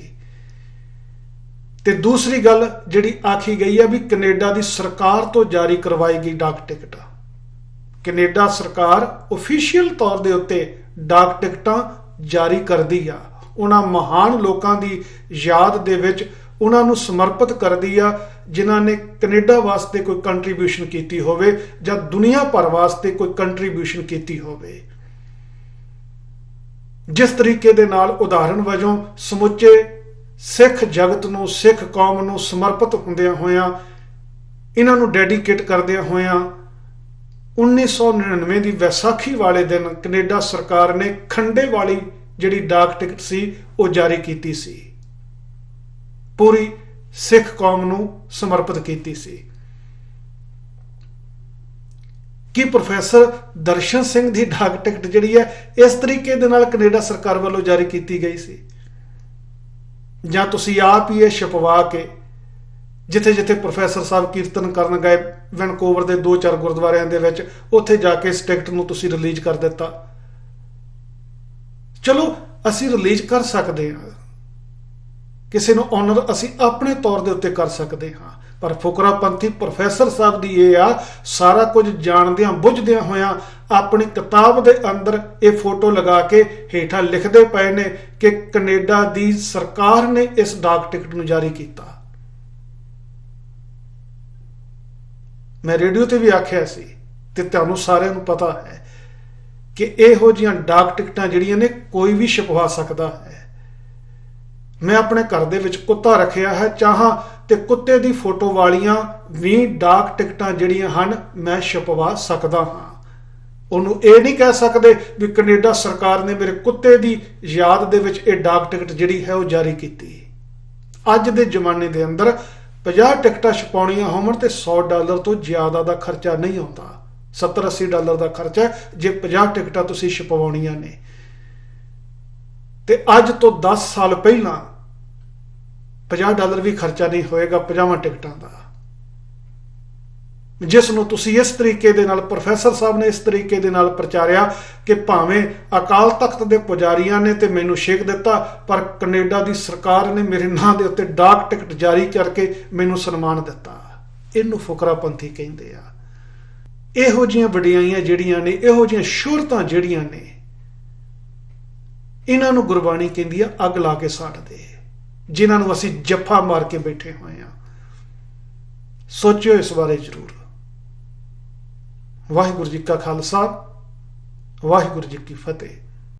A: ਤੇ ਦੂਸਰੀ ਗੱਲ ਜਿਹੜੀ ਆਖੀ ਗਈ ਹੈ ਵੀ ਕੈਨੇਡਾ ਦੀ ਸਰਕਾਰ ਤੋਂ ਜਾਰੀ ਕਰਵਾਈ ਗਈ ਡਾਕ ਟਿਕਟ। ਕੈਨੇਡਾ ਸਰਕਾਰ ਆਫੀਸ਼ੀਅਲ ਤੌਰ ਦੇ ਉੱਤੇ ਡਾਕ ਟਿਕਟਾਂ ਜਾਰੀ ਕਰਦੀ ਆ, ਉਹਨਾਂ ਮਹਾਨ ਲੋਕਾਂ ਦੀ ਯਾਦ ਦੇ ਵਿੱਚ ਉਹਨਾਂ ਨੂੰ ਸਮਰਪਿਤ ਕਰਦੀ ਆ ਜਿਨ੍ਹਾਂ ਨੇ ਕੈਨੇਡਾ ਵਾਸਤੇ ਕੋਈ ਕੰਟਰੀਬਿਊਸ਼ਨ ਕੀਤੀ ਹੋਵੇ ਜਾਂ ਦੁਨੀਆ ਭਰ ਵਾਸਤੇ ਕੋਈ ਕੰਟਰੀਬਿਊਸ਼ਨ ਕੀਤੀ ਹੋਵੇ। ਜਿਸ ਤਰੀਕੇ ਦੇ ਨਾਲ ਉਦਾਹਰਣ ਵਜੋਂ ਸਮੁੱਚੇ ਸਿੱਖ ਜਗਤ ਨੂੰ, ਸਿੱਖ ਕੌਮ ਨੂੰ ਸਮਰਪਿਤ ਹੁੰਦਿਆਂ ਹੋਇਆਂ, ਇਹਨਾਂ ਨੂੰ ਡੈਡੀਕੇਟ ਕਰਦਿਆਂ ਹੋਇਆਂ 1999 ਦੀ ਵਿਸਾਖੀ ਵਾਲੇ ਦਿਨ ਕੈਨੇਡਾ ਸਰਕਾਰ ਨੇ ਖੰਡੇ ਵਾਲੀ ਜਿਹੜੀ ਡਾਕ ਟਿਕਟ ਸੀ ਉਹ ਜਾਰੀ ਕੀਤੀ ਸੀ, ਪੂਰੀ ਸਿੱਖ ਕੌਮ ਨੂੰ ਸਮਰਪਿਤ ਕੀਤੀ ਸੀ। ਕੀ ਪ੍ਰੋਫੈਸਰ ਦਰਸ਼ਨ ਸਿੰਘ ਦੀ ਡਾਕ ਟਿਕਟ ਜਿਹੜੀ ਹੈ ਇਸ ਤਰੀਕੇ ਦੇ ਨਾਲ ਕੈਨੇਡਾ ਸਰਕਾਰ ਵੱਲੋਂ ਜਾਰੀ ਕੀਤੀ ਗਈ ਸੀ? ਜਾਂ ਤੁਸੀਂ ਆਪ ਹੀ ਇਹ ਛਪਵਾ ਕੇ ਜਿੱਥੇ ਜਿੱਥੇ ਪ੍ਰੋਫੈਸਰ ਸਾਹਿਬ ਕੀਰਤਨ ਕਰਨ ਗਏ ਵੈਨਕੂਵਰ ਦੇ 2-4 ਗੁਰਦੁਆਰਿਆਂ ਦੇ ਵਿੱਚ, ਉੱਥੇ ਜਾ ਕੇ ਇਸ ਟਿਕਟ ਨੂੰ ਤੁਸੀਂ ਰਿਲੀਜ਼ ਕਰ ਦਿੱਤਾ? ਚਲੋ ਅਸੀਂ ਰਿਲੀਜ਼ ਕਰ ਸਕਦੇ ਹਾਂ, ਕਿਸੇ ਨੂੰ ਆਨਰ ਅਸੀਂ ਆਪਣੇ ਤੌਰ ਦੇ ਉੱਤੇ ਕਰ ਸਕਦੇ ਹਾਂ, ਪਰ ਫੁਕਰਾਪੰਥੀ ਪ੍ਰੋਫੈਸਰ ਸਾਹਿਬ ਦੀ ਇਹ ਆ ਸਾਰਾ ਕੁਝ ਜਾਣਦਿਆਂ ਬੁੱਝਦਿਆਂ ਹੋਇਆਂ ਆਪਣੀ ਕਿਤਾਬ ਦੇ ਅੰਦਰ ਇਹ ਫੋਟੋ ਲਗਾ ਕੇ ਹੇਠਾਂ ਲਿਖਦੇ ਪਏ ਨੇ ਕਿ ਕੈਨੇਡਾ ਦੀ ਸਰਕਾਰ ਨੇ ਇਸ ਡਾਕ ਟਿਕਟ ਨੂੰ ਜਾਰੀ ਕੀਤਾ। ਮੈਂ ਰੇਡੀਓ ਤੇ ਵੀ ਆਖਿਆ ਸੀ ਤੇ ਤੁਹਾਨੂੰ ਸਾਰਿਆਂ ਨੂੰ ਪਤਾ ਹੈ ਕਿ ਇਹੋ ਜਿਹੀਆਂ ਡਾਕ ਟਿਕਟਾਂ ਜਿਹੜੀਆਂ ਨੇ ਕੋਈ ਵੀ ਛਪਵਾ ਸਕਦਾ ਹੈ। ਮੈਂ ਆਪਣੇ ਘਰ ਦੇ ਵਿੱਚ ਕੁੱਤਾ ਰੱਖਿਆ ਹੈ, ਚਾਹਾਂ ਤੇ ਕੁੱਤੇ ਦੀ ਫੋਟੋ ਵਾਲੀਆਂ ਵੀ ਡਾਕ ਟਿਕਟਾਂ ਜਿਹੜੀਆਂ ਹਨ ਮੈਂ ਛਪਵਾ ਸਕਦਾ ਹਾਂ। ਉਹਨੂੰ ਇਹ ਨਹੀਂ ਕਹਿ ਸਕਦੇ ਵੀ ਕੈਨੇਡਾ ਸਰਕਾਰ ਨੇ ਮੇਰੇ ਕੁੱਤੇ ਦੀ ਯਾਦ ਦੇ ਵਿੱਚ ਇਹ ਡਾਕ ਟਿਕਟ ਜਿਹੜੀ ਹੈ ਉਹ ਜਾਰੀ ਕੀਤੀ। ਅੱਜ ਦੇ ਜ਼ਮਾਨੇ ਦੇ ਅੰਦਰ 50 ਟਿਕਟਾਂ ਛਪਾਉਣੀਆਂ ਹੋਣ ਤੇ $100 ਤੋਂ ਜ਼ਿਆਦਾ ਦਾ ਖਰਚਾ ਨਹੀਂ ਆਉਂਦਾ, $70-80 ਦਾ ਖਰਚਾ ਜੇ 50 ਟਿਕਟਾਂ ਤੁਸੀਂ ਛਪਵਾਉਣੀਆਂ ਨੇ। ਤੇ ਅੱਜ ਤੋਂ 10 ਸਾਲ ਪਹਿਲਾਂ $50 ਵੀ ਖਰਚਾ ਨਹੀਂ ਹੋਏਗਾ 50 ਟਿਕਟਾਂ ਦਾ, ਜਿਸ ਨੂੰ ਤੁਸੀਂ ਇਸ ਤਰੀਕੇ ਦੇ ਨਾਲ, ਪ੍ਰੋਫੈਸਰ ਸਾਹਿਬ ਨੇ ਇਸ ਤਰੀਕੇ ਦੇ ਨਾਲ ਪ੍ਰਚਾਰਿਆ ਕਿ ਭਾਵੇਂ ਅਕਾਲ ਤਖਤ ਦੇ ਪੁਜਾਰੀਆਂ ਨੇ ਤੇ ਮੈਨੂੰ ਛੇਕ ਦਿੱਤਾ, ਪਰ ਕੈਨੇਡਾ ਦੀ ਸਰਕਾਰ ਨੇ ਮੇਰੇ ਨਾਂ ਦੇ ਉੱਤੇ ਡਾਕ ਟਿਕਟ ਜਾਰੀ ਕਰਕੇ ਮੈਨੂੰ ਸਨਮਾਨ ਦਿੱਤਾ। ਇਹਨੂੰ ਫੁਕਰਾਪੰਥੀ ਕਹਿੰਦੇ ਆ। ਇਹੋ ਜਿਹੀਆਂ ਵਡਿਆਈਆਂ ਜਿਹੜੀਆਂ ਨੇ, ਇਹੋ ਜਿਹੀਆਂ ਸ਼ੋਹਰਤਾਂ ਜਿਹੜੀਆਂ ਨੇ, ਇਹਨਾਂ ਨੂੰ ਗੁਰਬਾਣੀ ਕਹਿੰਦੀ ਆ ਅੱਗ ਲਾ ਕੇ ਸਾੜ ਦੇ, ਜਿਨ੍ਹਾਂ ਨੂੰ ਅਸੀਂ ਜੱਫਾ ਮਾਰ ਕੇ ਬੈਠੇ ਹੋਏ ਹਾਂ। ਸੋਚਿਓ ਇਸ ਬਾਰੇ ਜ਼ਰੂਰ। ਵਾਹਿਗੁਰੂ ਜੀ ਕਾ ਖਾਲਸਾ, ਵਾਹਿਗੁਰੂ ਜੀ ਕੀ ਫਤਿਹ।